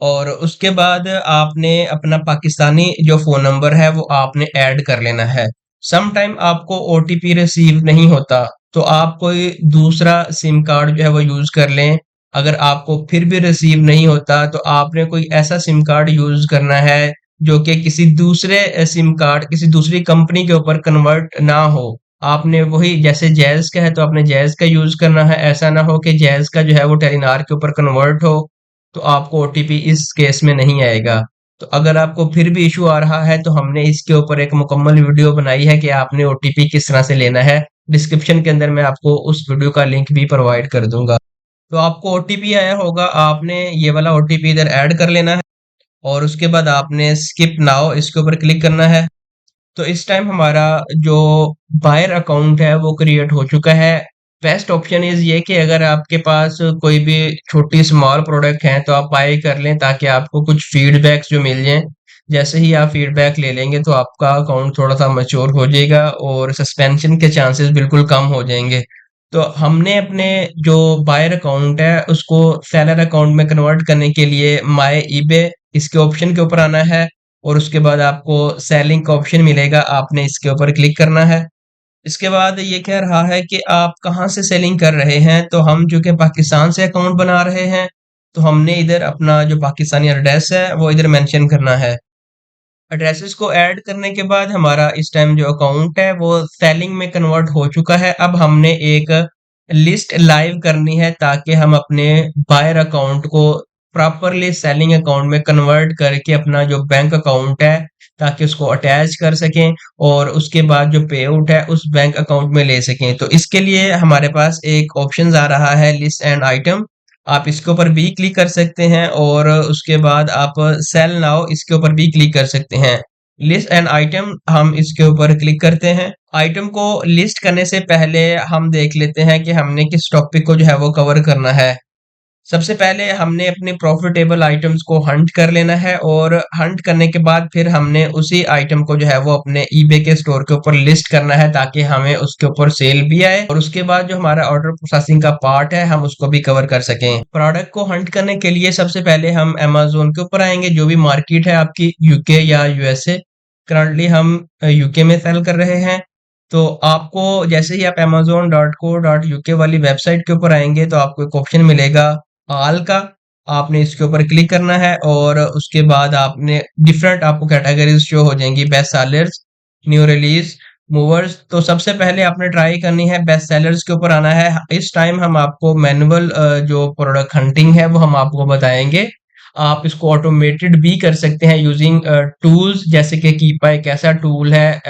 और उसके बाद आपने अपना पाकिस्तानी जो फ़ोन नंबर है वो आपने ऐड कर लेना है। सम टाइम आपको ओटीपी रिसीव नहीं होता, तो आप कोई दूसरा सिम कार्ड जो है वो यूज़ कर लें। अगर आपको फिर भी रिसीव नहीं होता, तो आपने कोई ऐसा सिम कार्ड यूज़ करना है जो कि किसी दूसरे सिम कार्ड किसी दूसरी कंपनी के ऊपर कन्वर्ट ना हो। आपने वही जैसे जैज़ का है तो आपने जैज़ का यूज़ करना है। ऐसा ना हो कि जैज़ का जो है वो टेलीनॉर के ऊपर कन्वर्ट हो, तो आपको ओटीपी इस केस में नहीं आएगा। तो अगर आपको फिर भी इशू आ रहा है, तो हमने इसके ऊपर एक मुकम्मल वीडियो बनाई है कि आपने ओटीपी किस तरह से लेना है। डिस्क्रिप्शन के अंदर मैं आपको उस वीडियो का लिंक भी प्रोवाइड कर दूंगा। तो आपको ओटीपी आया होगा, आपने ये वाला ओटीपी इधर ऐड कर लेना है, और उसके बाद आपने स्किप नाउ इसके ऊपर क्लिक करना है। तो इस टाइम हमारा जो बायर अकाउंट है वो क्रिएट हो चुका है। बेस्ट ऑप्शन इज़ ये कि अगर आपके पास कोई भी छोटी स्मॉल प्रोडक्ट है तो आप बाय कर लें, ताकि आपको कुछ फीडबैक्स जो मिल जाएँ। जैसे ही आप फीडबैक ले लेंगे तो आपका अकाउंट थोड़ा-सा मैच्योर हो जाएगा और सस्पेंशन के चांसेस बिल्कुल कम हो जाएँगे। तो हमने अपने जो बायर अकाउंट है उसको सेलर अकाउंट में कन्वर्ट करने के लिए माय ईबे इसके ऑप्शन के ऊपर आना है, और उसके बाद आपको सेलिंग का ऑप्शन मिलेगा, आपने इसके ऊपर क्लिक करना है। इसके बाद ये कह रहा है कि आप कहाँ से सेलिंग कर रहे हैं, तो हम चूँकि पाकिस्तान से अकाउंट बना रहे हैं, तो हमने इधर अपना जो पाकिस्तानी एड्रेस है वो इधर मेंशन करना है। एड्रेसेस को ऐड करने के बाद हमारा इस टाइम जो अकाउंट है वो सेलिंग में कन्वर्ट हो चुका है। अब हमने एक लिस्ट लाइव करनी है, ताकि हम अपने बायर अकाउंट को प्रॉपरली सेलिंग अकाउंट में कन्वर्ट करके अपना जो बैंक अकाउंट है, ताकि उसको अटैच कर सकें और उसके बाद जो पे आउट है उस बैंक अकाउंट में ले सकें। तो इसके लिए हमारे पास एक ऑप्शन आ रहा है लिस्ट एंड आइटम, आप इसके ऊपर भी क्लिक कर सकते हैं, और उसके बाद आप सेल नाउ इसके ऊपर भी क्लिक कर सकते हैं। लिस्ट एंड आइटम हम इसके ऊपर क्लिक करते हैं। आइटम को लिस्ट करने से पहले हम देख लेते हैं कि हमने किस टॉपिक को जो है वो कवर करना है। सबसे पहले हमने अपने प्रॉफिटेबल आइटम्स को हंट कर लेना है, और हंट करने के बाद फिर हमने उसी आइटम को जो है वो अपने ईबे के स्टोर के ऊपर लिस्ट करना है, ताकि हमें उसके ऊपर सेल भी आए, और उसके बाद जो हमारा ऑर्डर प्रोसेसिंग का पार्ट है हम उसको भी कवर कर सकें। प्रोडक्ट को हंट करने के लिए सबसे पहले हम अमेज़न के ऊपर आएंगे, जो भी मार्केट है आपकी यूके या यूएसए। करंटली हम यूके में सेल कर रहे हैं। तो आपको जैसे ही आप amazon.co.uk वाली वेबसाइट के ऊपर आएंगे तो आपको एक ऑप्शन मिलेगा ऑल का, आपने इसके ऊपर क्लिक करना है, और उसके बाद आपने डिफरेंट आपको कैटेगरीज शो हो जाएंगी, best sellers, new release, movers. तो सबसे पहले आपने ट्राई करनी है बेस्ट सेलर्स के ऊपर आना है। इस टाइम हम आपको मैनुअल जो प्रोडक्ट हंटिंग है वो हम आपको बताएंगे। आप इसको ऑटोमेटेड भी कर सकते हैं यूजिंग टूल्स, जैसे कि कीपा एक ऐसा टूल है,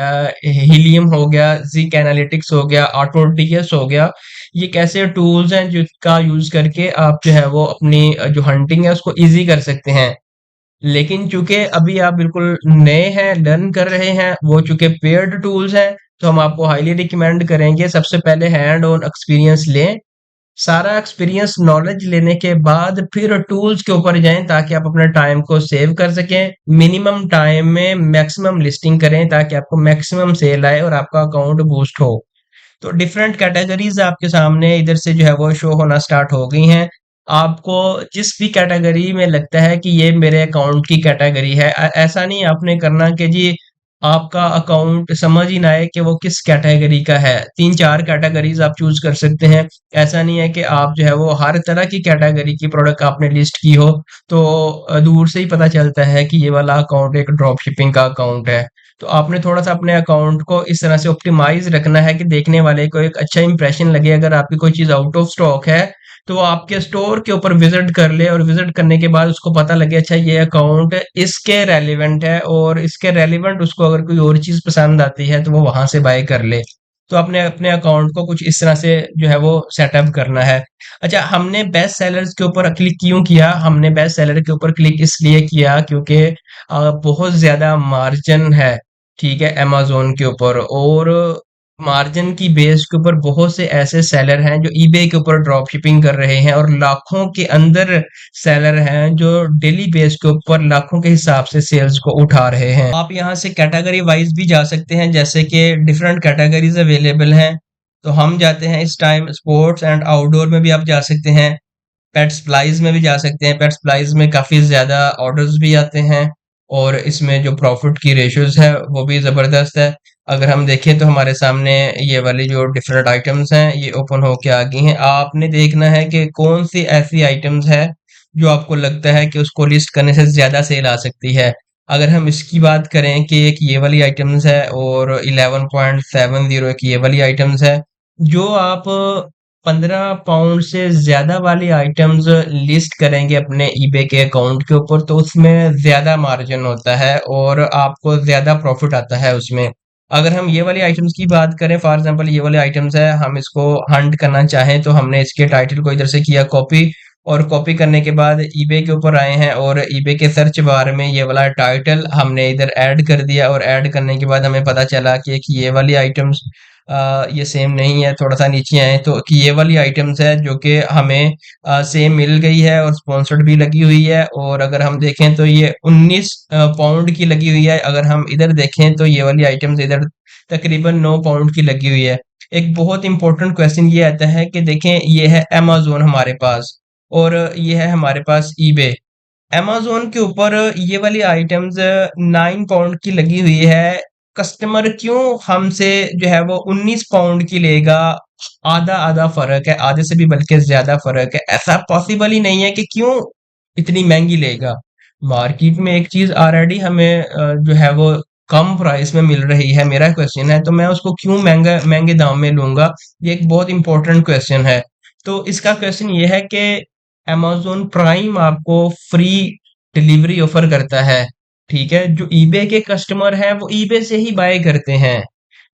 हीलियम हो गया, ज़िक एनालिटिक्स हो गया, ऑटोडीएस हो गया। ये कैसे टूल्स हैं जिसका यूज करके आप जो है वो अपनी जो हंटिंग है उसको इजी कर सकते हैं। लेकिन चूंकि अभी आप बिल्कुल नए हैं, लर्न कर रहे हैं, वो चूंकि पेड टूल्स हैं, तो हम आपको हाईली रिकमेंड करेंगे सबसे पहले हैंड ऑन एक्सपीरियंस लें। सारा एक्सपीरियंस नॉलेज लेने के बाद फिर टूल्स के ऊपर जाएं, ताकि आप अपने टाइम को सेव कर सकें। मिनिमम टाइम में मैक्सिमम लिस्टिंग करें, ताकि आपको मैक्सिमम सेल आए और आपका अकाउंट बूस्ट हो। तो डिफरेंट कैटेगरीज आपके सामने इधर से जो है वो शो होना स्टार्ट हो गई हैं। आपको जिस भी कैटेगरी में लगता है कि ये मेरे अकाउंट की कैटेगरी है, ऐसा नहीं आपने करना कि जी आपका अकाउंट समझ ही ना आए कि वो किस कैटेगरी का है। 3-4 कैटेगरीज आप चूज कर सकते हैं। ऐसा नहीं है कि आप जो है वो हर तरह की कैटेगरी की प्रोडक्ट आपने लिस्ट की हो, तो दूर से ही पता चलता है कि ये वाला अकाउंट एक ड्रॉप शिपिंग का अकाउंट है। तो आपने थोड़ा-सा अपने अकाउंट को इस तरह से ऑप्टिमाइज़ रखना है कि देखने वाले को एक अच्छा इंप्रेशन लगे। अगर आपकी कोई चीज़ आउट ऑफ स्टॉक है, तो वो आपके स्टोर के ऊपर विज़िट कर ले, और विज़िट करने के बाद उसको पता लगे अच्छा ये अकाउंट इसके रेलेवेंट है, और इसके रेलेवेंट उसको अगर कोई और चीज़ पसंद आती है तो वो वहाँ से बाय कर ले। तो आपने अपने अकाउंट को कुछ इस तरह से जो है वो सेटअप करना है। अच्छा, हमने बेस्ट सेलर्स के ऊपर क्लिक क्यों किया? हमने बेस्ट सेलर के ऊपर क्लिक इसलिए किया क्योंकि बहुत ज़्यादा मार्जिन है, ठीक है, अमेज़न के ऊपर, और मार्जिन की बेस के ऊपर बहुत से ऐसे सेलर हैं जो ईबे के ऊपर ड्रॉप शिपिंग कर रहे हैं, और लाखों के अंदर सेलर हैं जो डेली बेस के ऊपर लाखों के हिसाब से सेल्स को उठा रहे हैं। आप यहाँ से कैटेगरी वाइज भी जा सकते हैं, जैसे कि डिफरेंट कैटेगरीज अवेलेबल हैं। तो हम जाते हैं इस टाइम स्पोर्ट्स एंड आउटडोर में भी आप जा सकते हैं, पेट सप्लाईज में भी जा सकते हैं। पेट सप्लाईज में काफ़ी ज़्यादा ऑर्डर्स भी आते हैं, और इसमें जो प्रॉफिट की रेशियोज़ है वो भी ज़बरदस्त है। अगर हम देखें तो हमारे सामने ये वाली जो डिफरेंट आइटम्स हैं ये ओपन होके आ गई हैं। आपने देखना है कि कौन सी ऐसी आइटम्स है जो आपको लगता है कि उसको लिस्ट करने से ज़्यादा सेल आ सकती है। अगर हम इसकी बात करें कि एक ये वाली आइटम्स है, और 11.70 एक ये वाली आइटम्स है, जो आप 15 पाउंड से ज़्यादा वाली आइटम्स लिस्ट करेंगे अपने ईबे के अकाउंट के ऊपर, तो उसमें ज़्यादा मार्जिन होता है और आपको ज़्यादा प्रॉफिट आता है उसमें। अगर हम ये वाली आइटम्स की बात करें, फॉर एग्जांपल ये वाली आइटम्स है, हम इसको हंट करना चाहें तो हमने इसके टाइटल को इधर से किया कॉपी, और कॉपी करने के बाद ईबे के ऊपर आए हैं और ईबे के सर्च बार में ये वाला टाइटल हमने इधर ऐड कर दिया और ऐड करने के बाद हमें पता चला कि ये वाली आइटम्स ये सेम नहीं है। थोड़ा सा नीचे आए तो कि ये वाली आइटम्स है जो कि हमें सेम मिल गई है और स्पॉन्सर्ड भी लगी हुई है। और अगर हम देखें तो ये 19 पाउंड की लगी हुई है। अगर हम इधर देखें तो ये वाली आइटम्स इधर तकरीबन 9 पाउंड की लगी हुई है। एक बहुत इंपॉर्टेंट क्वेश्चन ये आता है कि देखें ये है अमेज़न हमारे पास और ये है हमारे पास ईबे। अमेज़न के ऊपर ये वाली आइटम्स 9 पाउंड की लगी हुई है। कस्टमर क्यों हमसे जो है वो 19 पाउंड की लेगा? आधा-आधा फ़र्क है, आधे से भी बल्कि ज़्यादा फ़र्क है। ऐसा पॉसिबल ही नहीं है कि क्यों इतनी महँगी लेगा? मार्केट में एक चीज़ ऑलरेडी हमें जो है वो कम प्राइस में मिल रही है। मेरा क्वेश्चन है तो मैं उसको क्यों महँगे दाम में लूँगा? ये एक बहुत इंपॉर्टेंट क्वेश्चन है। तो इसका क्वेश्चन ये है कि अमेज़न प्राइम आपको फ्री डिलीवरी ऑफर करता है, ठीक है? जो ईबे के कस्टमर हैं वो ईबे से ही बाय करते हैं।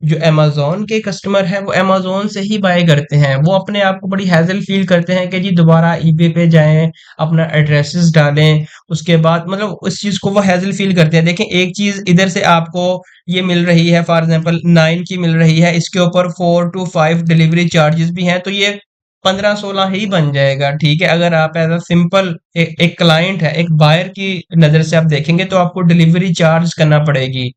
जो अमेज़न के कस्टमर हैं वो अमेज़न से ही बाय करते हैं। वो अपने आप को बड़ी हैज़ल फ़ील करते हैं कि जी दोबारा ईबे पे जाएँ, अपना एड्रेसेस डालें, उसके बाद मतलब उस चीज़ को वो हैज़ल फ़ील करते हैं। देखें एक चीज़ इधर से आपको ये मिल रही है फॉर एग्ज़ाम्पल 9 की मिल रही है, इसके ऊपर 4 टू 5 डिलीवरी चार्जेस भी हैं, तो ये 15-16 ही बन जाएगा, ठीक है? अगर आप एज़ अ सिंपल एक क्लाइंट है, एक बायर की नज़र से आप देखेंगे तो आपको डिलीवरी चार्ज करना पड़ेगी।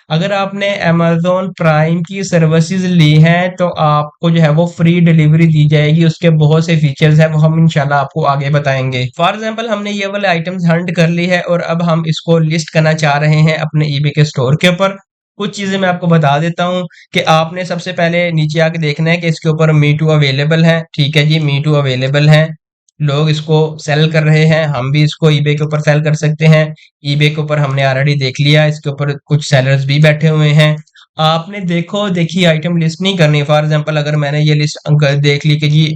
अगर आपने अमेज़न प्राइम की सर्विसेज़ ली हैं, तो आपको जो है वो फ्री डिलीवरी दी जाएगी। उसके बहुत से फीचर्स हैं, वो हम इंशाल्लाह आपको आगे बताएँगे। फॉर एग्ज़ाम्पल हमने ये वाले आइटम्स हंट कर ली है और अब हम इसको लिस्ट करना चाह रहे हैं अपने ईबे के स्टोर के ऊपर। कुछ चीज़ें मैं आपको बता देता हूँ कि आपने सबसे पहले नीचे आके देखना है कि इसके ऊपर मी टू अवेलेबल है, ठीक है जी, मी टू अवेलेबल है। लोग इसको सेल कर रहे हैं, हम भी इसको ईबे के ऊपर सेल कर सकते हैं। ईबे के ऊपर हमने ऑलरेडी देख लिया, इसके ऊपर कुछ सेलर्स भी बैठे हुए हैं। आपने देखी आइटम लिस्ट नहीं करनी। फॉर एग्जांपल अगर मैंने ये लिस्ट देख ली कि जी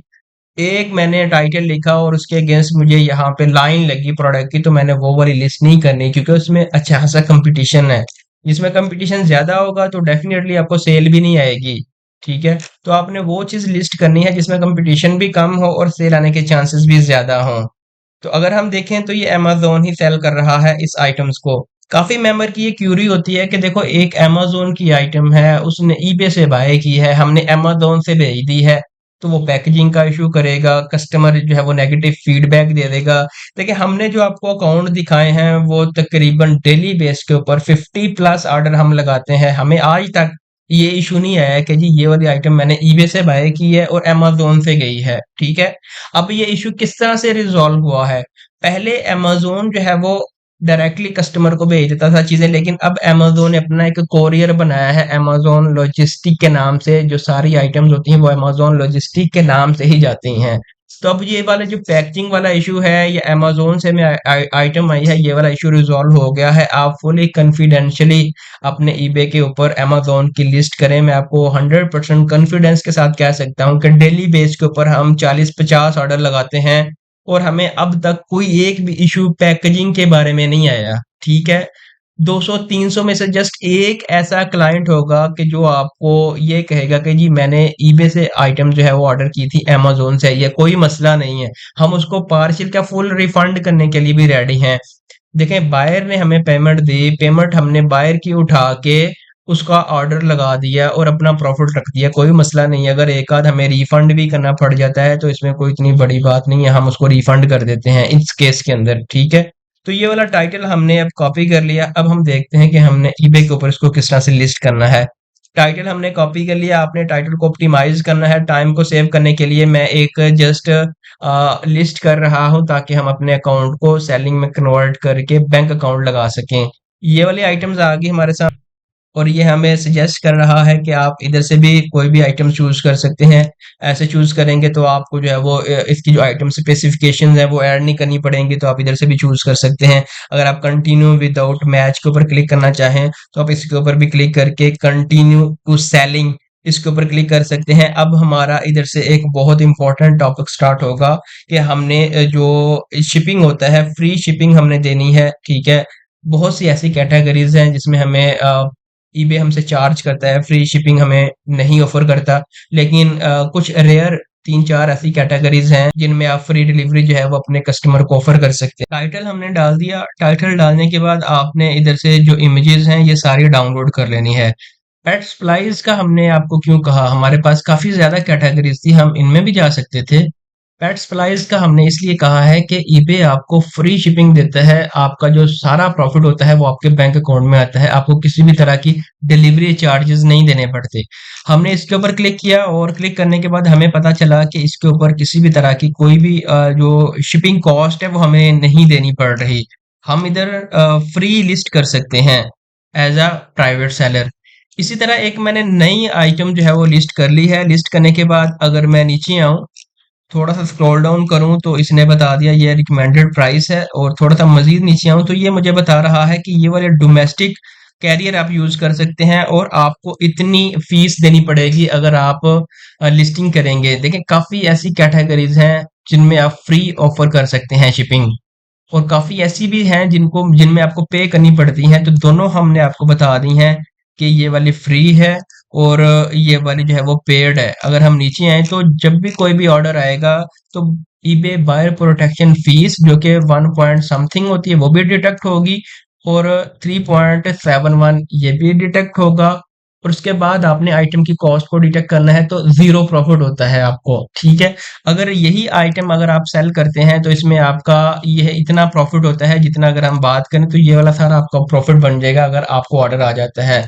एक मैंने टाइटल लिखा और उसके अगेंस्ट मुझे यहाँ पे लाइन लगी प्रोडक्ट की, तो मैंने वो वाली लिस्ट नहीं करनी क्योंकि उसमें अच्छा खासा कंपटीशन है। जिसमें कंपटीशन ज्यादा होगा तो डेफिनेटली आपको सेल भी नहीं आएगी, ठीक है? तो आपने वो चीज लिस्ट करनी है जिसमें कंपटीशन भी कम हो और सेल आने के चांसेस भी ज्यादा हों। तो अगर हम देखें तो ये अमेज़न ही सेल कर रहा है इस आइटम्स को। काफ़ी मेंबर की ये क्यूरी होती है कि देखो एक अमेज़न की आइटम है, उसने ईबे से बाय की है, हमने अमेज़न से भेज दी है, तो वो पैकेजिंग का इश्यू करेगा, कस्टमर जो है वो नेगेटिव फीडबैक दे देगा। देखिए हमने जो आपको अकाउंट दिखाए हैं वो तकरीबन डेली बेस के ऊपर 50 प्लस ऑर्डर हम लगाते हैं। हमें आज तक ये इश्यू नहीं आया है कि जी ये वाली आइटम मैंने ईबे से बाय की है और अमेज़न से गई है, ठीक है? अब ये इश्यू किस तरह से रिजॉल्व हुआ है? पहले अमेज़न जो है वो डायरेक्टली कस्टमर को भेज देता था चीज़ें, लेकिन अब अमेज़न ने अपना एक कोरियर बनाया है अमेज़न लॉजिस्टिक के नाम से। जो सारी आइटम्स होती हैं वो अमेज़न लॉजिस्टिक के नाम से ही जाती हैं। तो अब ये वाला जो पैकेजिंग वाला इश्यू है, ये अमेज़न से में आइटम आई है, ये वाला इश्यू रिजॉल्व हो गया है। आप फुली कॉन्फिडेंशियली अपने ईबे के ऊपर अमेज़न की लिस्ट करें। मैं आपको 100% कॉन्फिडेंस के साथ कह सकता हूँ कि डेली बेस के ऊपर हम 40-50 ऑर्डर लगाते हैं और हमें अब तक कोई एक भी इशू पैकेजिंग के बारे में नहीं आया, ठीक है? 200-300 में से जस्ट एक ऐसा क्लाइंट होगा कि जो आपको ये कहेगा कि जी मैंने ईबे से आइटम जो है वो ऑर्डर की थी अमेज़न से, ये कोई मसला नहीं है। हम उसको पार्शियल क्या फुल रिफंड करने के लिए भी रेडी हैं। देखें बायर ने हमें पेमेंट दी, पेमेंट हमने बायर की उठा के उसका ऑर्डर लगा दिया और अपना प्रॉफिट रख दिया, कोई मसला नहीं है। अगर एक आध हमें रिफंड भी करना पड़ जाता है तो इसमें कोई इतनी बड़ी बात नहीं है, हम उसको रिफंड कर देते हैं इस केस के अंदर, ठीक है? तो ये वाला टाइटल हमने अब कॉपी कर लिया। अब हम देखते हैं कि हमने ईबे के ऊपर इसको किस तरह से लिस्ट करना है। टाइटल हमने कॉपी कर लिया, आपने टाइटल को ऑप्टिमाइज करना है। टाइम को सेव करने के लिए मैं एक जस्ट लिस्ट कर रहा हूँ ताकि हम अपने अकाउंट को सेलिंग में कन्वर्ट करके बैंक अकाउंट लगा सकें। ये वाली आइटम्स आ गई हमारे साथ और ये हमें सजेस्ट कर रहा है कि आप इधर से भी कोई भी आइटम चूज कर सकते हैं। ऐसे चूज करेंगे तो आपको जो है वो इसकी जो आइटम स्पेसिफिकेशंस है वो ऐड नहीं करनी पड़ेंगी, तो आप इधर से भी चूज कर सकते हैं। अगर आप कंटिन्यू विदाउट मैच के ऊपर क्लिक करना चाहें तो आप इसके ऊपर भी क्लिक करके कंटिन्यू टू सेलिंग इसके ऊपर क्लिक कर सकते हैं। अब हमारा इधर से एक बहुत इंपॉर्टेंट टॉपिक स्टार्ट होगा कि हमने जो शिपिंग होता है, फ्री शिपिंग हमने देनी है, ठीक है? बहुत सी ऐसी कैटेगरीज हैं जिसमें हमें ईबे हमसे चार्ज करता है, फ्री शिपिंग हमें नहीं ऑफर करता। लेकिन कुछ रेयर तीन चार ऐसी कैटेगरीज हैं जिनमें आप फ्री डिलीवरी जो है वो अपने कस्टमर को ऑफर कर सकते हैं। टाइटल हमने डाल दिया, टाइटल डालने के बाद आपने इधर से जो इमेजेस हैं ये सारी डाउनलोड कर लेनी है। पेट सप्लाईज का हमने आपको क्यों कहा, हमारे पास काफी ज्यादा कैटेगरीज थी, हम इनमें भी जा सकते थे। पेट सप्लाईज का हमने इसलिए कहा है कि ईबे आपको फ्री शिपिंग देता है, आपका जो सारा प्रॉफिट होता है वो आपके बैंक अकाउंट में आता है, आपको किसी भी तरह की डिलीवरी चार्जेस नहीं देने पड़ते। हमने इसके ऊपर क्लिक किया और क्लिक करने के बाद हमें पता चला कि इसके ऊपर किसी भी तरह की कोई भी जो शिपिंग कॉस्ट है वो हमें नहीं देनी पड़ रही। हम इधर फ्री लिस्ट कर सकते हैं एज अ प्राइवेट सेलर। इसी तरह एक मैंने नई आइटम जो है वो लिस्ट कर ली है। लिस्ट करने के बाद अगर मैं नीचे आऊं, थोड़ा सा स्क्रॉल डाउन करूं तो इसने बता दिया ये रिकमेंडेड प्राइस है, और थोड़ा सा मजीद नीचे आऊं तो ये मुझे बता रहा है कि ये वाले डोमेस्टिक कैरियर आप यूज कर सकते हैं और आपको इतनी फीस देनी पड़ेगी अगर आप लिस्टिंग करेंगे। देखें काफी ऐसी कैटेगरीज हैं जिनमें आप फ्री ऑफर कर सकते हैं शिपिंग, और काफी ऐसी भी हैं जिनमें आपको पे करनी पड़ती हैं। तो दोनों हमने आपको बता दी हैं कि ये वाली फ्री है और ये वाली जो है वो पेड है। अगर हम नीचे आए तो जब भी कोई भी ऑर्डर आएगा तो ईबे बायर प्रोटेक्शन फीस जो कि 1 पॉइंट समथिंग होती है वो भी डिडक्ट होगी, और 3.71 ये भी डिडक्ट होगा, और उसके बाद आपने आइटम की कॉस्ट को डिडक्ट करना है तो जीरो प्रॉफिट होता है आपको। ठीक है, अगर यही आइटम अगर आप सेल करते हैं तो इसमें आपका ये इतना प्रॉफिट होता है जितना अगर हम बात करें तो ये वाला सारा आपका प्रॉफिट बन जाएगा अगर आपको ऑर्डर आ जाता है।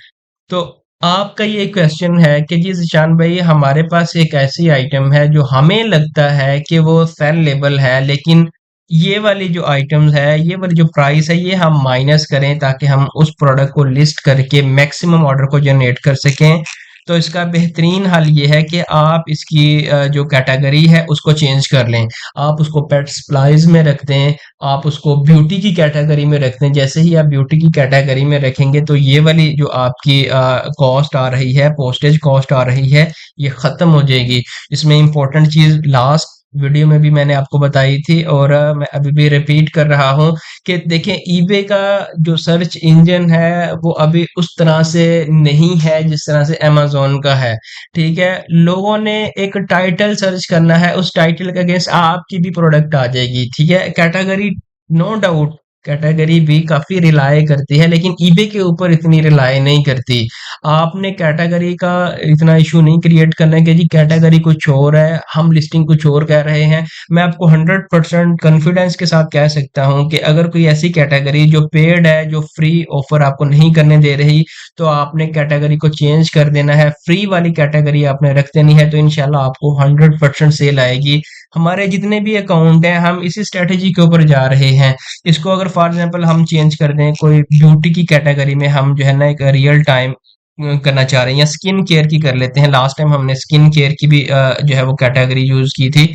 तो आपका ये क्वेश्चन है कि जी ज़िशान भाई, हमारे पास एक ऐसी आइटम है जो हमें लगता है कि वो सेल लेबल है, लेकिन ये वाली जो आइटम्स है, ये वाली जो प्राइस है, ये हम माइनस करें ताकि हम उस प्रोडक्ट को लिस्ट करके मैक्सिमम ऑर्डर को जनरेट कर सकें। तो इसका बेहतरीन हल ये है कि आप इसकी जो कैटेगरी है उसको चेंज कर लें। आप उसको पेट सप्लाईज में रख दें, आप उसको ब्यूटी की कैटेगरी में रख दें। जैसे ही आप ब्यूटी की कैटेगरी में रखेंगे तो ये वाली जो आपकी कॉस्ट आ रही है, पोस्टेज कॉस्ट आ रही है, ये खत्म हो जाएगी। इसमें इंपॉर्टेंट चीज लास्ट वीडियो में भी मैंने आपको बताई थी और मैं अभी भी रिपीट कर रहा हूँ कि देखें ईबे का जो सर्च इंजन है वो अभी उस तरह से नहीं है जिस तरह से अमेज़न का है। ठीक है, लोगों ने एक टाइटल सर्च करना है, उस टाइटल के अगेंस्ट आपकी भी प्रोडक्ट आ जाएगी। ठीक है, कैटेगरी नो डाउट कैटेगरी भी काफी रिलाय करती है, लेकिन ईबे के ऊपर इतनी रिलाय नहीं करती। आपने कैटेगरी का इतना इशू नहीं क्रिएट करना है कि जी कैटेगरी कुछ और है, हम लिस्टिंग कुछ और कह रहे हैं। मैं आपको 100% कॉन्फिडेंस के साथ कह सकता हूं कि अगर कोई ऐसी कैटेगरी जो पेड है, जो फ्री ऑफर आपको नहीं करने दे रही, तो आपने कैटेगरी को चेंज कर देना है, फ्री वाली कैटेगरी आपने रख देनी है, तो इंशाल्लाह आपको 100% सेल आएगी। हमारे जितने भी अकाउंट हैं हम इसी स्ट्रेटेजी के ऊपर जा रहे हैं। इसको अगर फॉर एग्जांपल हम चेंज कर दें, कोई ब्यूटी की कैटेगरी में हम जो है ना एक रियल टाइम करना चाह रहे हैं, या स्किन केयर की कर लेते हैं। लास्ट टाइम हमने स्किन केयर की भी जो है वो कैटेगरी यूज की थी।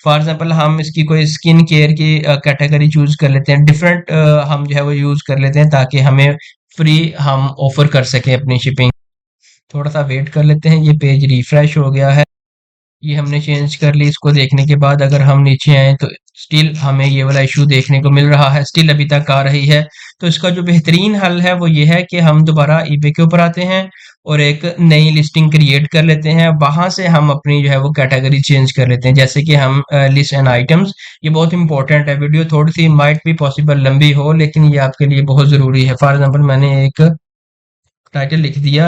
फॉर एग्जांपल हम इसकी कोई स्किन केयर की कैटेगरी चूज कर लेते हैं, डिफरेंट हम जो है वो यूज कर लेते हैं ताकि हमें फ्री हम ऑफर कर सकें अपनी शिपिंग। थोड़ा सा वेट कर लेते हैं, ये पेज रिफ्रेश हो गया है। ये हमने चेंज कर ली। इसको देखने के बाद अगर हम नीचे आए तो स्टिल हमें ये वाला इशू देखने को मिल रहा है, स्टिल अभी तक आ रही है। तो इसका जो बेहतरीन हल है वो ये है कि हम दोबारा ईबे के ऊपर आते हैं और एक नई लिस्टिंग क्रिएट कर लेते हैं। वहां से हम अपनी जो है वो कैटेगरी चेंज कर लेते हैं, जैसे कि हम लिस्ट एंड आइटम्स। ये बहुत इंपॉर्टेंट है, वीडियो थोड़ी सी माइट भी पॉसिबल लंबी हो लेकिन ये आपके लिए बहुत जरूरी है। फॉर एग्जाम्पल मैंने एक टाइटल लिख दिया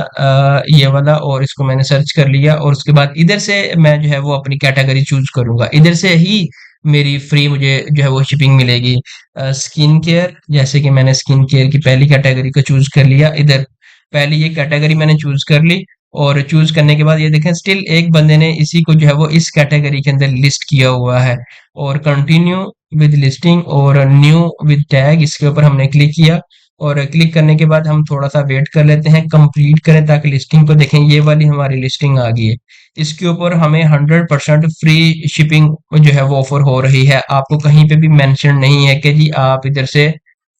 ये वाला, और इसको मैंने सर्च कर लिया, और उसके बाद इधर से मैं जो है वो अपनी कैटेगरी चूज करूंगा। इधर से ही मेरी फ्री मुझे जो है वो शिपिंग मिलेगी। स्किन केयर, जैसे कि मैंने स्किन केयर की पहली कैटेगरी को चूज कर लिया। इधर पहली ये कैटेगरी मैंने चूज कर ली, और चूज करने के बाद ये देखें स्टिल एक बंदे ने इसी को जो है वो इस कैटेगरी के अंदर लिस्ट किया हुआ है। और कंटिन्यू विद लिस्टिंग और न्यू विद टैग, इसके ऊपर हमने क्लिक किया, और क्लिक करने के बाद हम थोड़ा सा वेट कर लेते हैं, कंप्लीट करें ताकि लिस्टिंग को देखें। ये वाली हमारी लिस्टिंग आ गई है, इसके ऊपर हमें 100% फ्री शिपिंग जो है वो ऑफर हो रही है। आपको कहीं पे भी मेंशन नहीं है कि जी आप इधर से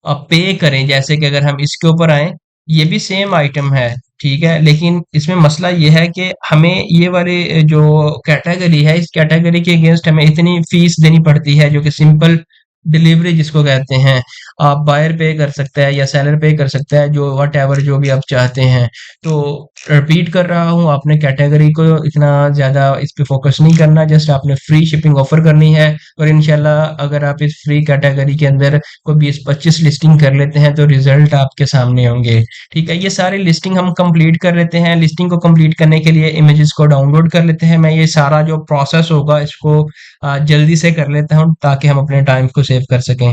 आप पे करें। जैसे कि अगर हम इसके ऊपर आए, ये भी सेम आइटम है, ठीक है, लेकिन इसमें मसला ये है कि हमें ये वाली जो कैटेगरी है, इस कैटेगरी के अगेंस्ट हमें इतनी फीस देनी पड़ती है जो कि सिंपल डिलीवरी जिसको कहते हैं। आप बायर पे कर सकता है या सेलर पे कर सकता है, जो वट एवर जो भी आप चाहते हैं। तो रिपीट कर रहा हूँ, आपने कैटेगरी को इतना ज़्यादा इस पे फोकस नहीं करना, जस्ट आपने फ्री शिपिंग ऑफर करनी है। और इंशाल्लाह अगर आप इस फ्री कैटेगरी के अंदर कोई 20-25 लिस्टिंग कर लेते हैं तो रिजल्ट आपके सामने होंगे। ठीक है, ये सारी लिस्टिंग हम कंप्लीट कर लेते हैं। लिस्टिंग को कंप्लीट करने के लिए इमेजेस को डाउनलोड कर लेते हैं। मैं ये सारा जो प्रोसेस होगा इसको जल्दी से कर लेता हूँ ताकि हम अपने टाइम को सेव कर सकें।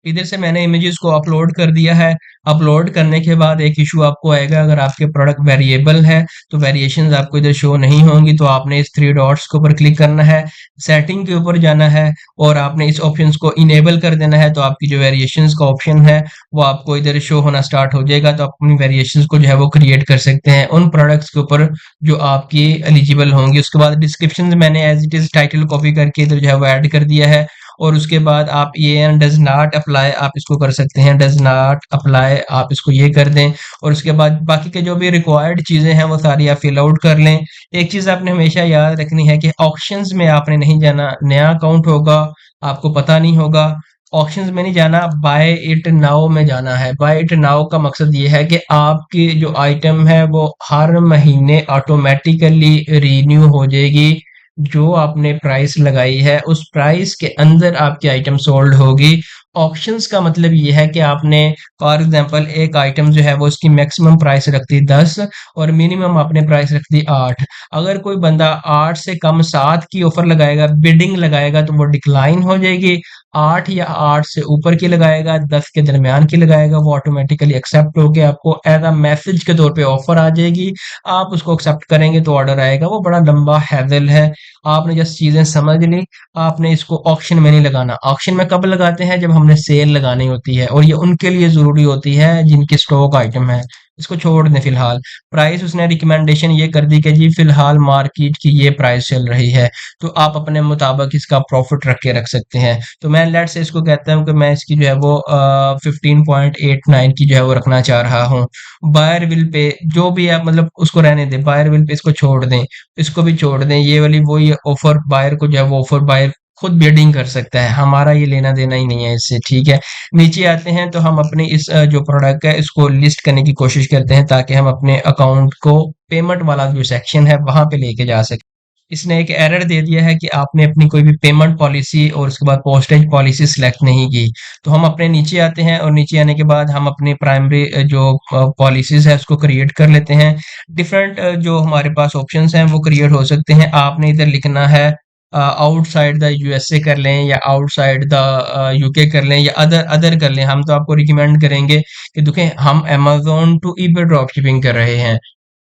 इधर से मैंने इमेजेस को अपलोड कर दिया है। अपलोड करने के बाद एक इशू आपको आएगा, अगर आपके प्रोडक्ट वेरिएबल है तो वेरिएशंस आपको इधर शो नहीं होंगी। तो आपने इस थ्री डॉट्स के ऊपर क्लिक करना है, सेटिंग के ऊपर जाना है और आपने इस ऑप्शंस को इनेबल कर देना है। तो आपकी जो वेरिएशंस का ऑप्शन है वो आपको इधर शो होना स्टार्ट हो जाएगा। तो आप अपनी वेरिएशंस को जो है वो क्रिएट कर सकते हैं उन प्रोडक्ट्स के ऊपर जो आपकी एलिजिबल होंगी। उसके बाद डिस्क्रिप्शन मैंने as it is title copy करके इधर जो है वो ऐड कर दिया है। और उसके बाद आप ये एंड डज नॉट अप्लाई आप इसको कर सकते हैं, डज नॉट अप्लाई आप इसको ये कर दें। और उसके बाद बाकी के जो भी रिक्वायर्ड चीजें हैं वो सारी आप फिल आउट कर लें। एक चीज आपने हमेशा याद रखनी है कि ऑप्शंस में आपने नहीं जाना, नया अकाउंट होगा, आपको पता नहीं होगा, ऑप्शंस में नहीं जाना, बाय इट नाउ में जाना है। बाय इट नाउ का मकसद ये है कि आपकी जो आइटम है वो हर महीने ऑटोमेटिकली रीन्यू हो जाएगी। जो आपने प्राइस लगाई है उस प्राइस के अंदर आपकी आइटम सोल्ड होगी। ऑप्शंस का मतलब ये है कि आपने फॉर एग्जांपल एक आइटम जो है वो उसकी मैक्सिमम प्राइस रख दी 10 और मिनिमम आपने प्राइस रख दी 8। अगर कोई बंदा 8 से कम 7 की ऑफर लगाएगा, बिडिंग लगाएगा, तो वो डिक्लाइन हो जाएगी। 8 या 8 से ऊपर की लगाएगा, 10 के दरमियान की लगाएगा, वो ऑटोमेटिकली एक्सेप्ट होके आपको एज अ मैसेज के तौर पे ऑफर आ जाएगी। आप उसको एक्सेप्ट करेंगे तो ऑर्डर आएगा। वो बड़ा लंबा हैजल है, आपने जस्ट चीजें समझ ली। आपने इसको ऑक्शन में नहीं लगाना। ऑक्शन में कब लगाते हैं? जब हमने सेल लगानी होती है, और ये उनके लिए जरूरी होती है जिनकी स्टॉक आइटम है। इसको छोड़ दें फिलहाल। प्राइस उसने रिकमेंडेशन ये कर दी कि जी फिलहाल मार्केट की ये प्राइस चल रही है, तो आप अपने मुताबिक इसका प्रॉफिट रख के रख सकते हैं। तो मैं लेट से इसको कहता हूँ कि मैं इसकी जो है वो 15.89 की जो है वो रखना चाह रहा हूँ। बायर विल पे जो भी है, मतलब उसको रहने दें, बायर विल पे इसको छोड़ दें, इसको भी छोड़ दें। ये वाली वो ये ऑफर बायर को जो है वो ऑफर बायर खुद बिडिंग कर सकता है, हमारा ये लेना देना ही नहीं है इससे। ठीक है, नीचे आते हैं तो हम अपनी इस जो प्रोडक्ट है इसको लिस्ट करने की कोशिश करते हैं ताकि हम अपने अकाउंट को पेमेंट वाला जो सेक्शन है वहां पे लेके जा सकें। इसने एक एरर दे दिया है कि आपने अपनी कोई भी पेमेंट पॉलिसी और उसके बाद पोस्टेज पॉलिसी सिलेक्ट नहीं की। तो हम अपने नीचे आते हैं और नीचे आने के बाद हम अपनी प्राइमरी जो पॉलिसीज है उसको क्रिएट कर लेते हैं। डिफरेंट जो हमारे पास ऑप्शंस हैं वो क्रिएट हो सकते हैं। आपने इधर लिखना है आउटसाइड द यूएसए कर लें या आउटसाइड द यूके कर लें या अदर अदर कर लें। हम तो आपको रिकमेंड करेंगे कि देखें हम Amazon to eBay drop shipping कर रहे हैं।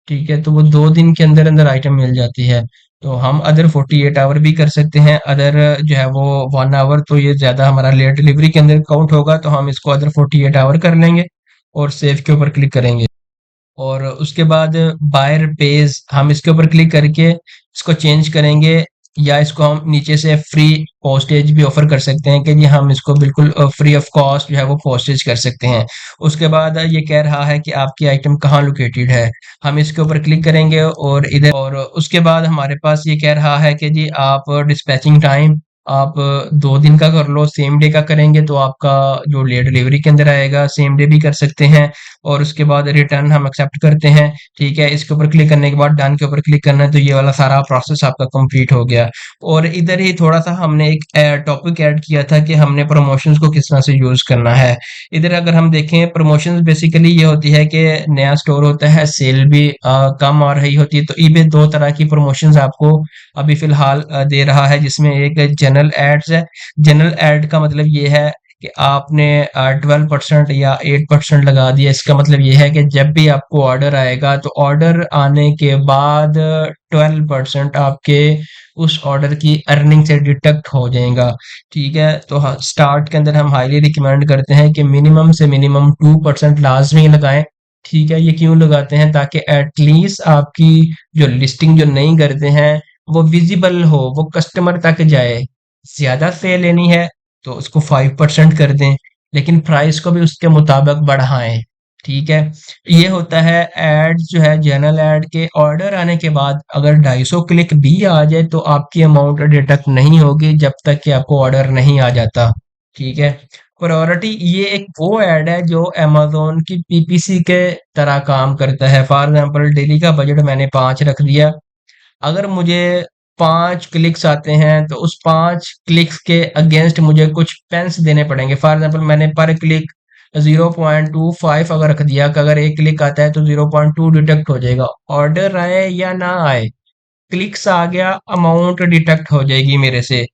ठीक है, तो वो 2 दिन के अंदर अंदर आइटम मिल जाती है। तो हम अदर 48 आवर भी कर सकते हैं, अदर जो है वो 1 आवर, तो ये ज्यादा हमारा लेट डिलीवरी के अंदर काउंट होगा। तो हम इसको अदर 48 आवर कर लेंगे और सेव के ऊपर क्लिक करेंगे। और उसके बाद बायर पेज हम इसके ऊपर क्लिक करके इसको चेंज करेंगे, या इसको हम नीचे से फ्री पोस्टेज भी ऑफर कर सकते हैं कि जी हम इसको बिल्कुल फ्री ऑफ कॉस्ट जो है वो पोस्टेज कर सकते हैं। उसके बाद ये कह रहा है कि आपकी आइटम कहाँ लोकेटेड है, हम इसके ऊपर क्लिक करेंगे और इधर, और उसके बाद हमारे पास ये कह रहा है कि जी आप डिस्पैचिंग टाइम आप 2 दिन का कर लो, सेम डे का करेंगे तो आपका जो लेट डिलीवरी के अंदर आएगा सेम डे भी कर सकते हैं। और उसके बाद रिटर्न हम एक्सेप्ट करते हैं। ठीक है, इसके ऊपर क्लिक करने के बाद डन के ऊपर क्लिक करना है, तो ये वाला सारा प्रोसेस आपका कंप्लीट हो गया। और इधर ही थोड़ा सा हमने एक टॉपिक ऐड किया था कि हमने प्रमोशंस को किस तरह से यूज करना है। इधर अगर हम देखें, प्रमोशंस बेसिकली ये होती है कि नया स्टोर होता है, सेल भी कम आ रही होती है, तो ईबे 2 तरह की प्रमोशंस आपको अभी फिलहाल दे रहा है, जिसमें एक जनरल एड्स है। जनरल एड का मतलब ये है कि आपने 12% या 8% लगा दिया। इसका मतलब ये है कि जब भी आपको ऑर्डर आएगा तो ऑर्डर आने के बाद 12% आपके उस ऑर्डर की अर्निंग से डिडक्ट हो जाएगा। ठीक है, तो स्टार्ट के अंदर हम हाईली रिकमेंड करते हैं कि मिनिमम से मिनिमम 2% लाजमी लगाएं। ठीक है, ये क्यों लगाते हैं? ताकि एटलीस्ट आपकी जो लिस्टिंग जो नहीं करते हैं वो विजिबल हो, वो कस्टमर तक जाए। ज्यादा से लेनी है तो उसको 5% कर दें, लेकिन प्राइस को भी उसके मुताबिक बढ़ाएं। ठीक है, ये होता है एड जो है जनरल एड के ऑर्डर आने के बाद अगर 250 क्लिक भी आ जाए तो आपकी अमाउंट डिडक्ट नहीं होगी जब तक कि आपको ऑर्डर नहीं आ जाता। ठीक है, प्रायोरिटी ये एक वो ऐड है जो अमेज़न की पीपीसी के तरह काम करता है। फॉर एग्ज़ाम्पल डेली का बजट मैंने 5 रख दिया। अगर मुझे 5 क्लिक्स आते हैं तो उस 5 क्लिक्स के अगेंस्ट मुझे कुछ पेंस देने पड़ेंगे। फॉर एग्ज़ाम्पल मैंने पर क्लिक 0.25 अगर रख दिया कि अगर 1 क्लिक आता है तो 0.2 डिडक्ट हो जाएगा। ऑर्डर आए या ना आए, क्लिक्स आ गया, अमाउंट डिडक्ट हो जाएगी मेरे से।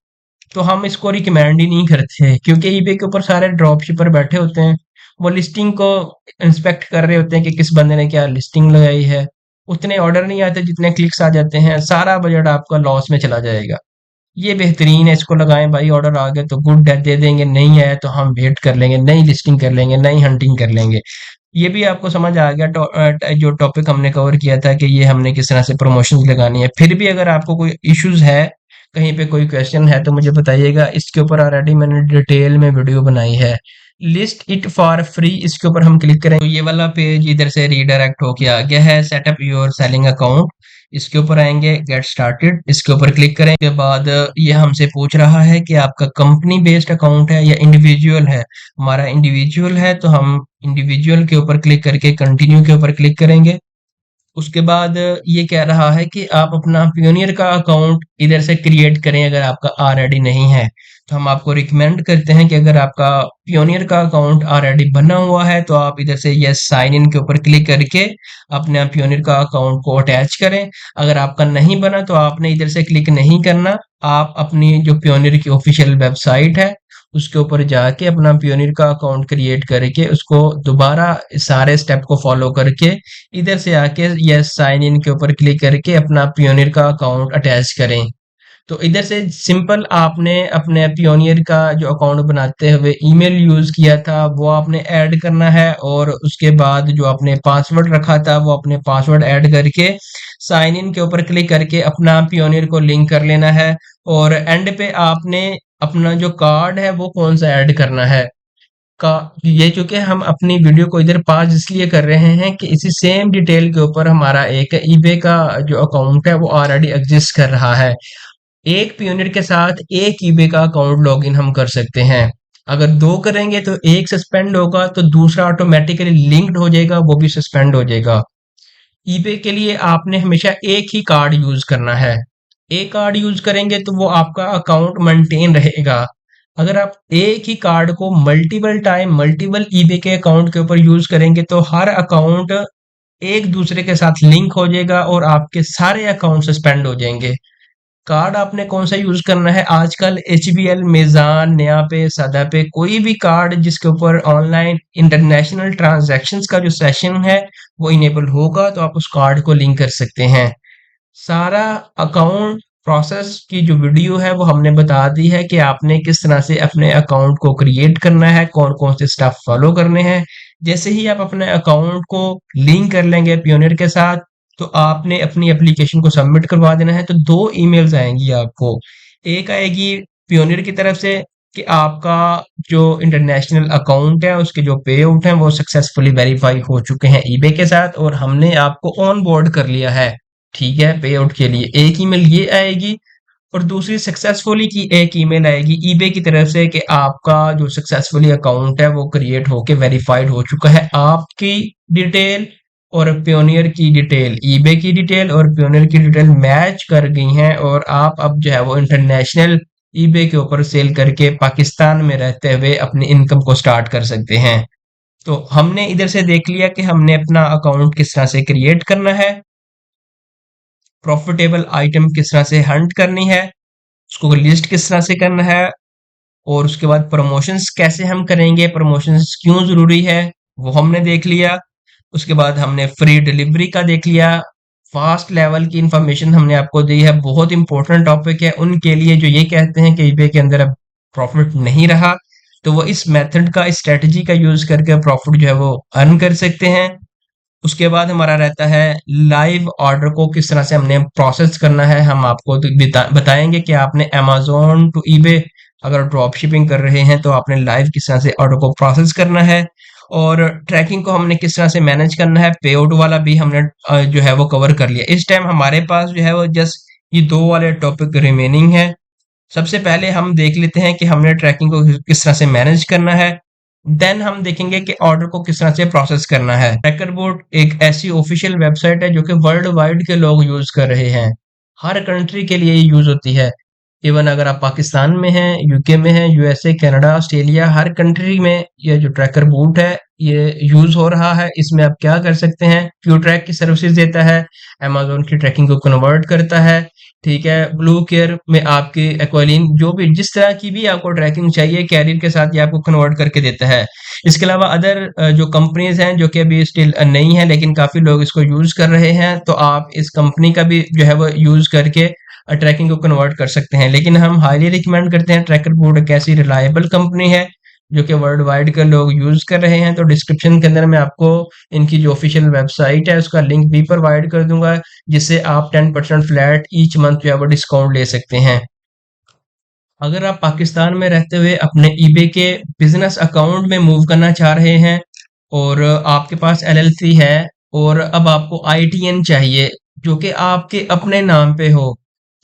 तो हम इसको रिकमेंड ही नहीं करते हैं क्योंकि ईबे के ऊपर सारे ड्रॉप शिपर बैठे होते हैं। वो लिस्टिंग को इंस्पेक्ट कर रहे होते हैं कि किस बंदे ने क्या लिस्टिंग लगाई है। उतने ऑर्डर नहीं आते जितने क्लिक्स आ जाते हैं, सारा बजट आपका लॉस में चला जाएगा। ये बेहतरीन है, इसको लगाएं भाई। ऑर्डर आ गए तो गुड है, दे देंगे, नहीं आया तो हम वेट कर लेंगे, नई लिस्टिंग कर लेंगे, नई हंटिंग कर लेंगे। ये भी आपको समझ आ गया जो टॉपिक हमने कवर किया था कि ये हमने किस तरह से प्रमोशंस लगानी है। फिर भी अगर आपको कोई इश्यूज है, कहीं पे कोई क्वेश्चन है तो मुझे बताइएगा। इसके ऊपर ऑलरेडी मैंने डिटेल में वीडियो बनाई है। लिस्ट इट फॉर फ्री, इसके ऊपर हम क्लिक करें तो ये वाला पेज इधर से रीडायरेक्ट होके आ गया है। सेटअप योर सेलिंग अकाउंट, इसके ऊपर आएंगे, गेट स्टार्टेड, इसके ऊपर क्लिक करें के बाद ये हमसे पूछ रहा है कि आपका कंपनी बेस्ड अकाउंट है या इंडिविजुअल है। हमारा इंडिविजुअल है तो हम इंडिविजुअल के ऊपर क्लिक करके कंटिन्यू के ऊपर क्लिक करेंगे। उसके बाद ये कह रहा है कि आप अपना पियोनियर का अकाउंट इधर से क्रिएट करें अगर आपका ऑलरेडी नहीं है। तो हम आपको रिकमेंड करते हैं कि अगर आपका पियोनियर का अकाउंट ऑलरेडी बना हुआ है तो आप इधर से यस साइन इन के ऊपर क्लिक करके अपने पियोनियर का अकाउंट को अटैच करें। अगर आपका नहीं बना तो आपने इधर से क्लिक नहीं करना। आप अपनी जो पियोनियर की ऑफिशियल वेबसाइट है उसके ऊपर जाके अपना पियोनियर का अकाउंट क्रिएट करके उसको दोबारा सारे स्टेप को फॉलो करके इधर से आके यस साइन इन के ऊपर क्लिक करके अपना पियोनियर का अकाउंट अटैच करें। तो इधर से सिंपल आपने अपने पियोनियर का जो अकाउंट बनाते हुए ईमेल यूज किया था वो आपने ऐड करना है, और उसके बाद जो आपने पासवर्ड रखा था वो अपने पासवर्ड ऐड करके साइन इन के ऊपर क्लिक करके अपना पियोनियर को लिंक कर लेना है। और एंड पे आपने अपना जो कार्ड है वो कौन सा ऐड करना है का। ये चूंकि हम अपनी वीडियो को इधर पॉज इसलिए कर रहे हैं कि इसी सेम डिटेल के ऊपर हमारा एक ईबे का जो अकाउंट है वो ऑलरेडी एग्जिस्ट कर रहा है। एक पियोनियर के साथ एक ईबे का अकाउंट लॉगिन हम कर सकते हैं। अगर दो करेंगे तो एक सस्पेंड होगा तो दूसरा ऑटोमेटिकली लिंक्ड हो जाएगा, वो भी सस्पेंड हो जाएगा। ईबे के लिए आपने हमेशा एक ही कार्ड यूज करना है। एक कार्ड यूज करेंगे तो वो आपका अकाउंट मेंटेन रहेगा। अगर आप एक ही कार्ड को मल्टीपल टाइम मल्टीपल ईबे के अकाउंट के ऊपर यूज करेंगे तो हर अकाउंट एक दूसरे के साथ लिंक हो जाएगा और आपके सारे अकाउंट सस्पेंड हो जाएंगे। कार्ड आपने कौन सा यूज करना है, आजकल एचबीएल, मेजान, नया पे, सादा पे, कोई भी कार्ड जिसके ऊपर ऑनलाइन इंटरनेशनल ट्रांजैक्शंस का जो सेशन है वो इनेबल होगा तो आप उस कार्ड को लिंक कर सकते हैं। सारा अकाउंट प्रोसेस की जो वीडियो है वो हमने बता दी है कि आपने किस तरह से अपने अकाउंट को क्रिएट करना है, कौन कौन से स्टेप फॉलो करने हैं। जैसे ही आप अपने अकाउंट को लिंक कर लेंगे पियोनियर के साथ तो आपने अपनी एप्लीकेशन को सबमिट करवा देना है। तो दो ईमेल्स आएंगी आपको, एक आएगी पियोनियर की तरफ से कि आपका जो इंटरनेशनल अकाउंट है उसके जो पे आउट हैं वो सक्सेसफुली वेरीफाई हो चुके हैं ईबे के साथ और हमने आपको ऑन बोर्ड कर लिया है। ठीक है, पे आउट के लिए एक ईमेल ये आएगी, और दूसरी सक्सेसफुली की एक ईमेल आएगी ईबे की तरफ से कि आपका जो सक्सेसफुली अकाउंट है वो क्रिएट होके वेरीफाइड हो चुका है। आपकी डिटेल और पियोनियर की डिटेल, ईबे की डिटेल और पियोनियर की डिटेल मैच कर गई हैं और आप अब जो है वो इंटरनेशनल ईबे के ऊपर सेल करके पाकिस्तान में रहते हुए अपनी इनकम को स्टार्ट कर सकते हैं। तो हमने इधर से देख लिया कि हमने अपना अकाउंट किस तरह से क्रिएट करना है, प्रॉफिटेबल आइटम किस तरह से हंट करनी है, उसको लिस्ट किस तरह से करना है, और उसके बाद प्रमोशंस कैसे हम करेंगे, प्रमोशंस क्यों जरूरी है वो हमने देख लिया। उसके बाद हमने फ्री डिलीवरी का देख लिया। फास्ट लेवल की इंफॉर्मेशन हमने आपको दी है, बहुत इंपॉर्टेंट टॉपिक है उनके लिए जो ये कहते हैं कि ईबे के अंदर अब प्रॉफिट नहीं रहा, तो वो इस मेथड का, इस स्ट्रेटजी का यूज करके प्रॉफिट जो है वो अर्न कर सकते हैं। उसके बाद हमारा रहता है लाइव ऑर्डर को किस तरह से हमने प्रोसेस करना है। हम आपको तो बताएंगे कि आपने अमेजोन टू ईबे अगर ड्रॉप शिपिंग कर रहे हैं तो आपने लाइव किस तरह से ऑर्डर को प्रोसेस करना है, और ट्रैकिंग को हमने किस तरह से मैनेज करना है। पे आउट वाला भी हमने जो है वो कवर कर लिया। इस टाइम हमारे पास जो है वो जस्ट ये दो वाले टॉपिक रिमेनिंग है। सबसे पहले हम देख लेते हैं कि हमने ट्रैकिंग को किस तरह से मैनेज करना है। देन हम देखेंगे कि ऑर्डर को किस तरह से प्रोसेस करना है। ट्रैकर बोर्ड एक ऐसी ऑफिशियल वेबसाइट है जो कि वर्ल्ड वाइड के लोग यूज कर रहे हैं। हर कंट्री के लिए ये यूज होती है। इवन अगर आप पाकिस्तान में हैं, यूके में हैं, यूएसए, कनाडा, ऑस्ट्रेलिया, हर कंट्री में ये जो ट्रैकर बूट है ये यूज हो रहा है। इसमें आप क्या कर सकते हैं, क्यू ट्रैक की सर्विसेज देता है, अमेजोन की ट्रैकिंग को कन्वर्ट करता है, ठीक है। ब्लू केयर में आपकी एक्वालिन जो भी जिस तरह की भी आपको ट्रैकिंग चाहिए कैरियर के साथ ये आपको कन्वर्ट करके देता है। इसके अलावा अदर जो कंपनीज हैं जो कि अभी स्टिल नई हैं लेकिन काफी लोग इसको यूज कर रहे हैं, तो आप इस कंपनी का भी जो है वो यूज करके ट्रैकिंग को कन्वर्ट कर सकते हैं। लेकिन हम हाईली रिकमेंड करते हैं, ट्रैकर बोर्ड एक ऐसी रिलायबल कंपनी है जो कि वर्ल्ड वाइड के लोग यूज कर रहे हैं। तो डिस्क्रिप्शन के अंदर मैं आपको इनकी जो ऑफिशियल वेबसाइट है उसका लिंक भी प्रोवाइड कर दूंगा, जिससे आप 10% फ्लैट ईच मंथ जो है वो डिस्काउंट ले सकते हैं। अगर आप पाकिस्तान में रहते हुए अपने ईबे के बिजनेस अकाउंट में मूव करना चाह रहे हैं और आपके पास एलएलसी है और अब आपको आईटीएन चाहिए जो कि आपके अपने नाम पे हो,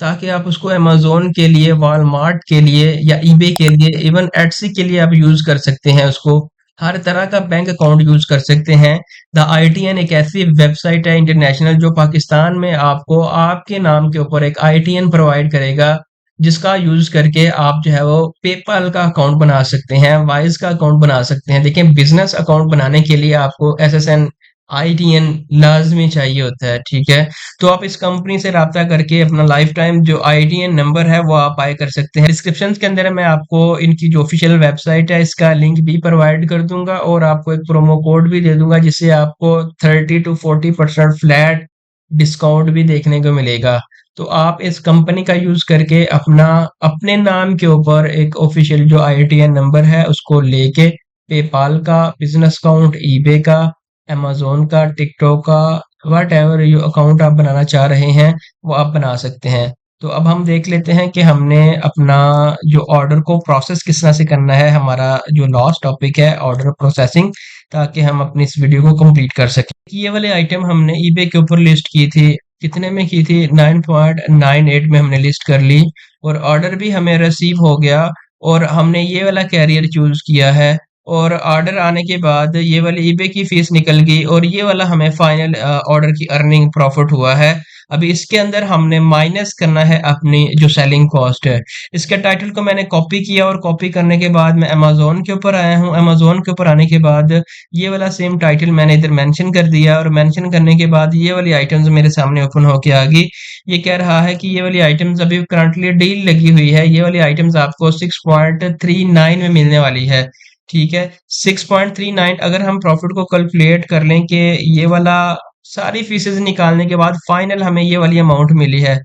ताकि आप उसको अमेज़न के लिए, वॉलमार्ट के लिए या ईबे के लिए, इवन एटसी के लिए आप यूज़ कर सकते हैं उसको। हर तरह का बैंक अकाउंट यूज़ कर सकते हैं। द आईटीएन एक ऐसी वेबसाइट है इंटरनेशनल जो पाकिस्तान में आपको आपके नाम के ऊपर एक आईटीएन प्रोवाइड करेगा, जिसका यूज करके आप जो है वो पेपाल का अकाउंट बना सकते हैं, वाइज का अकाउंट बना सकते हैं। देखिए बिजनेस अकाउंट बनाने के लिए आपको एसएसएन आईटीएन लाजमी चाहिए होता है, ठीक है। तो आप इस कंपनी से राब्ता करके अपना लाइफ टाइम जो आईटीएन नंबर है वो आप बाय कर सकते हैं। डिस्क्रिप्शन के अंदर मैं आपको इनकी जो ऑफिशियल वेबसाइट है इसका लिंक भी प्रोवाइड कर दूंगा और आपको एक प्रोमो कोड भी दे दूंगा, जिससे आपको 30 to 40% फ्लैट डिस्काउंट भी देखने को मिलेगा। तो आप इस कंपनी का यूज करके अपना अपने नाम के ऊपर एक ऑफिशियल जो आईटीएन नंबर है उसको लेके पेपाल का, बिजनेस अकाउंट, ईबे का, amazon का, टिकटॉक का, वट एवर जो अकाउंट आप बनाना चाह रहे हैं वो आप बना सकते हैं। तो अब हम देख लेते हैं कि हमने अपना जो ऑर्डर को प्रोसेस किस तरह से करना है। हमारा जो लास्ट टॉपिक है ऑर्डर प्रोसेसिंग, ताकि हम अपनी इस वीडियो को कंप्लीट कर सकें। ये वाले आइटम हमने ईबे के ऊपर लिस्ट की थी, कितने में की थी, 9.98 में हमने लिस्ट कर ली और ऑर्डर भी हमें रिसीव हो गया और हमने ये वाला कैरियर चूज किया है। और ऑर्डर आने के बाद ये वाली ईबे की फीस निकल गई और ये वाला हमें फाइनल ऑर्डर की अर्निंग प्रॉफिट हुआ है। अभी इसके अंदर हमने माइनस करना है अपनी जो सेलिंग कॉस्ट है। इसके टाइटल को मैंने कॉपी किया और कॉपी करने के बाद मैं अमेजोन के ऊपर आया हूँ। अमेजोन के ऊपर आने के बाद ये वाला सेम टाइटल मैंने इधर मेंशन कर दिया और मेंशन करने के बाद ये वाली आइटम्स मेरे सामने ओपन होके आ गई। ये कह रहा है कि ये वाली आइटम्स अभी करंटली डील लगी हुई है, ये वाली आइटम्स आपको 6.39 में मिलने वाली है, ठीक है। 6.39 अगर हम प्रॉफिट को कैलकुलेट कर लें कि ये वाला सारी फीसेस निकालने के बाद फाइनल हमें ये वाली अमाउंट मिली है।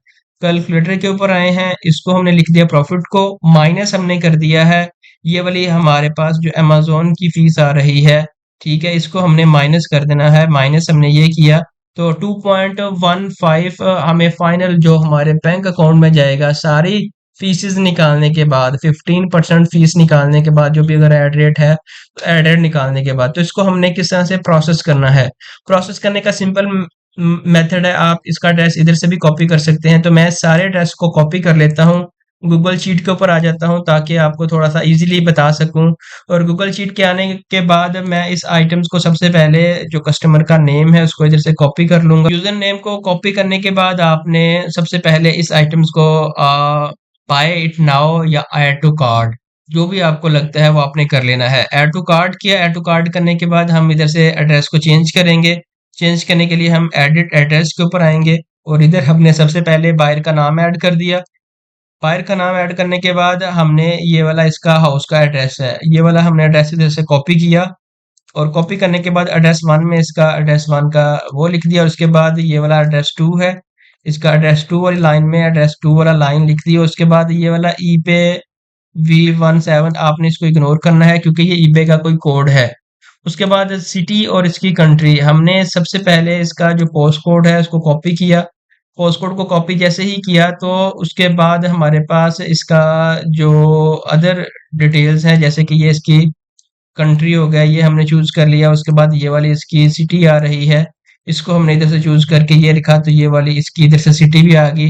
कैलकुलेटर के ऊपर आए हैं, इसको हमने लिख दिया प्रॉफिट को, माइनस हमने कर दिया है ये वाली हमारे पास जो अमेज़न की फीस आ रही है, ठीक है, इसको हमने माइनस कर देना है। माइनस हमने ये किया तो 2.15 हमें फाइनल जो हमारे बैंक अकाउंट में जाएगा, सारी फीसेस निकालने के बाद, 15% फीस निकालने के बाद, जो भी अगर एड रेट है तो एड रेट निकालने के बाद, तो इसको हमने किस तरह से प्रोसेस करना है। प्रोसेस करने का सिंपल मेथड है, आप इसका एड्रेस इधर से भी कॉपी कर सकते हैं। तो मैं सारे एड्रेस को कॉपी कर लेता हूँ, गूगल शीट के ऊपर आ जाता हूँ ताकि आपको थोड़ा सा इजीली बता सकूं। और गूगल शीट के आने के बाद मैं इस आइटम्स को सबसे पहले जो कस्टमर का नेम है उसको इधर से कॉपी कर लूंगा। यूजर नेम को कॉपी करने के बाद आपने सबसे पहले इस आइटम्स को बाय इट नाउ या ऐड टू कार्ट, जो भी आपको लगता है वो आपने कर लेना है। ऐड टू कार्ट किया, ऐड टू कार्ट करने के बाद हम इधर से एड्रेस को चेंज करेंगे। चेंज करने के लिए हम एडिट एड्रेस के ऊपर आएंगे और इधर हमने सबसे पहले बायर का नाम ऐड कर दिया। बायर का नाम ऐड करने के बाद हमने ये वाला इसका हाउस का एड्रेस है, ये वाला हमने एड्रेस इधर से कॉपी किया और कॉपी करने के बाद एड्रेस वन में इसका एड्रेस वन का वो लिख दिया। उसके बाद ये वाला एड्रेस टू है, इसका एड्रेस टू वाली लाइन में एड्रेस टू वाला लाइन लिख दिया। उसके बाद ये वाला ई पे V17 आपने इसको इग्नोर करना है क्योंकि ये ईबे का कोई कोड है। उसके बाद सिटी और इसकी कंट्री, हमने सबसे पहले इसका जो पोस्ट कोड है उसको कॉपी किया। पोस्ट कोड को कॉपी जैसे ही किया तो उसके बाद हमारे पास इसका जो अदर डिटेल्स हैं, जैसे कि ये इसकी कंट्री हो गया, ये हमने चूज कर लिया। उसके बाद ये वाली इसकी सिटी आ रही है, इसको हमने इधर से चूज करके ये लिखा तो ये वाली इसकी इधर से सिटी भी आ गई।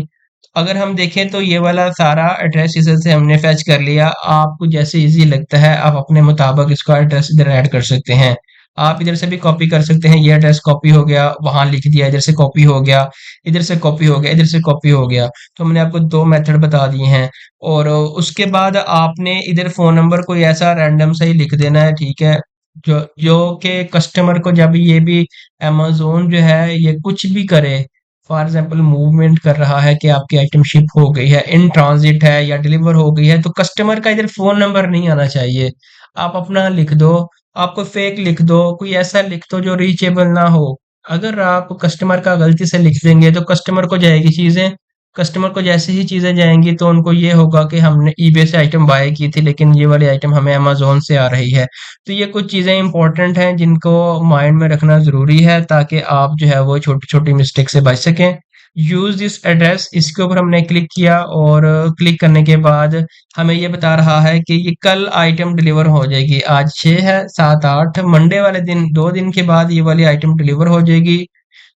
अगर हम देखें तो ये वाला सारा एड्रेस इधर से हमने फैच कर लिया। आपको जैसे इजी लगता है आप अपने मुताबिक इसका एड्रेस इधर ऐड कर सकते हैं। आप इधर से भी कॉपी कर सकते हैं, ये एड्रेस कॉपी हो गया, वहां लिख दिया, इधर से कॉपी हो गया, इधर से कॉपी हो गया, इधर से कॉपी हो गया। तो हमने आपको दो मेथड बता दिए हैं। और उसके बाद आपने इधर फोन नंबर कोई ऐसा रैंडम सा ही लिख देना है, ठीक है। जो जो कि कस्टमर को जब ये भी अमेज़न जो है ये कुछ भी करे, फॉर एग्जांपल मूवमेंट कर रहा है कि आपकी आइटम शिप हो गई है, इन ट्रांजिट है या डिलीवर हो गई है, तो कस्टमर का इधर फोन नंबर नहीं आना चाहिए। आप अपना लिख दो, आप कोई फेक लिख दो, कोई ऐसा लिख दो जो रीचेबल ना हो। अगर आप कस्टमर का गलती से लिख देंगे तो कस्टमर को जाएगी चीजें, कस्टमर को जैसे ही चीजें जाएंगी तो उनको ये होगा कि हमने ईबे से आइटम बाय की थी लेकिन ये वाली आइटम हमें अमेज़न से आ रही है। तो ये कुछ चीजें इंपॉर्टेंट हैं जिनको माइंड में रखना जरूरी है ताकि आप जो है वो छोटी छोटी मिस्टेक से बच सकें। यूज दिस एड्रेस, इसके ऊपर हमने क्लिक किया और क्लिक करने के बाद हमें ये बता रहा है कि ये कल आइटम डिलीवर हो जाएगी। आज 6 है, 7, 8 मंडे वाले दिन, 2 दिन के बाद ये वाली आइटम डिलीवर हो जाएगी।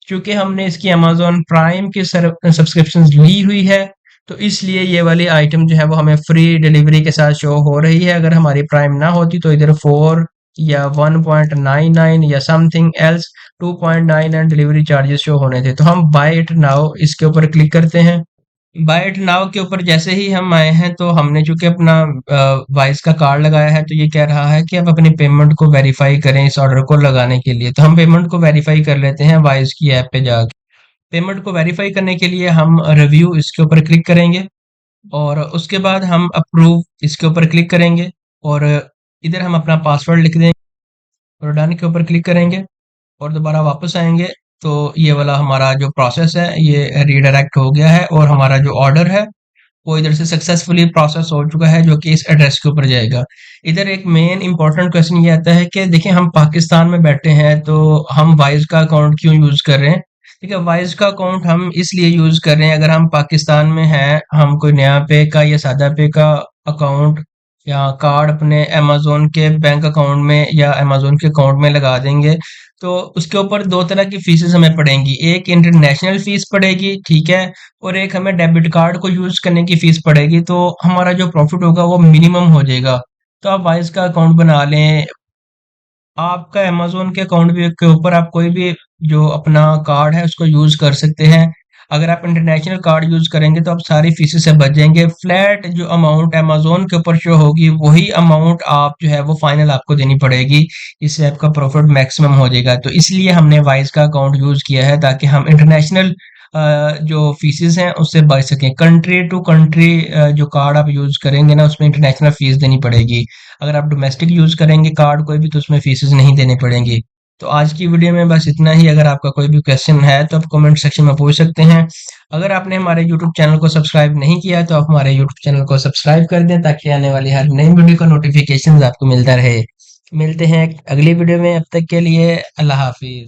क्योंकि हमने इसकी अमेज़न प्राइम की सब्सक्रिप्शन ली हुई है, तो इसलिए ये वाली आइटम जो है वो हमें फ्री डिलीवरी के साथ शो हो रही है। अगर हमारी प्राइम ना होती तो इधर 4 या 1.99 या something else 2.99 delivery charges show होने थे। तो हम बाय इट नाउ इसके ऊपर क्लिक करते हैं। बाय इट नाउ के ऊपर जैसे ही हम आए हैं तो हमने चूंकि अपना वाइस का कार्ड लगाया है, तो ये कह रहा है कि आप अपनी पेमेंट को वेरीफाई करें इस ऑर्डर को लगाने के लिए। तो हम पेमेंट को वेरीफाई कर लेते हैं वाइस की ऐप पे जाके। पेमेंट को वेरीफाई करने के लिए हम रिव्यू इसके ऊपर क्लिक करेंगे और उसके बाद हम अप्रूव इसके ऊपर क्लिक करेंगे और इधर हम अपना पासवर्ड लिख देंगे और डन के ऊपर क्लिक करेंगे और दोबारा वापस आएंगे। तो ये वाला हमारा जो प्रोसेस है ये रीडायरेक्ट हो गया है और हमारा जो ऑर्डर है वो इधर से सक्सेसफुली प्रोसेस हो चुका है, जो कि इस एड्रेस के ऊपर जाएगा। इधर एक मेन इंपॉर्टेंट क्वेश्चन ये आता है कि देखिए हम पाकिस्तान में बैठे हैं तो हम वाइज का अकाउंट क्यों यूज कर रहे हैं। ठीक है, वाइज का अकाउंट हम इसलिए यूज कर रहे हैं, अगर हम पाकिस्तान में हैं, हम कोई नया पे का या सादा पे का अकाउंट या कार्ड अपने अमेज़न के बैंक अकाउंट में या अमेज़न के अकाउंट में लगा देंगे, तो उसके ऊपर दो तरह की फीसेस हमें पड़ेंगी। एक इंटरनेशनल फीस पड़ेगी, ठीक है, और एक हमें डेबिट कार्ड को यूज करने की फीस पड़ेगी। तो हमारा जो प्रॉफिट होगा वो मिनिमम हो जाएगा। तो आप वाइज का अकाउंट बना लें। आपका अमेज़न के अकाउंट भी के ऊपर आप कोई भी जो अपना कार्ड है उसको यूज कर सकते हैं। अगर आप इंटरनेशनल कार्ड यूज करेंगे तो आप सारी फीसें से बच जाएंगे। फ्लैट जो अमाउंट अमेज़न के ऊपर शो होगी वही अमाउंट आप जो है वो फाइनल आपको देनी पड़ेगी। इससे आपका प्रॉफिट मैक्सिमम हो जाएगा। तो इसलिए हमने वाइज का अकाउंट यूज किया है ताकि हम इंटरनेशनल जो फीसेस हैं उससे बच सकें। कंट्री टू कंट्री जो कार्ड आप यूज करेंगे ना उसमें इंटरनेशनल फीस देनी पड़ेगी। अगर आप डोमेस्टिक यूज करेंगे कार्ड कोई भी तो उसमें फीसेस नहीं देनी पड़ेंगी। तो आज की वीडियो में बस इतना ही। अगर आपका कोई भी क्वेश्चन है तो आप कमेंट सेक्शन में पूछ सकते हैं। अगर आपने हमारे यूट्यूब चैनल को सब्सक्राइब नहीं किया तो आप हमारे यूट्यूब चैनल को सब्सक्राइब कर दें ताकि आने वाली हर नई वीडियो का नोटिफिकेशन आपको मिलता रहे। मिलते हैं अगली वीडियो में, अब तक के लिए अल्लाह हाफिज।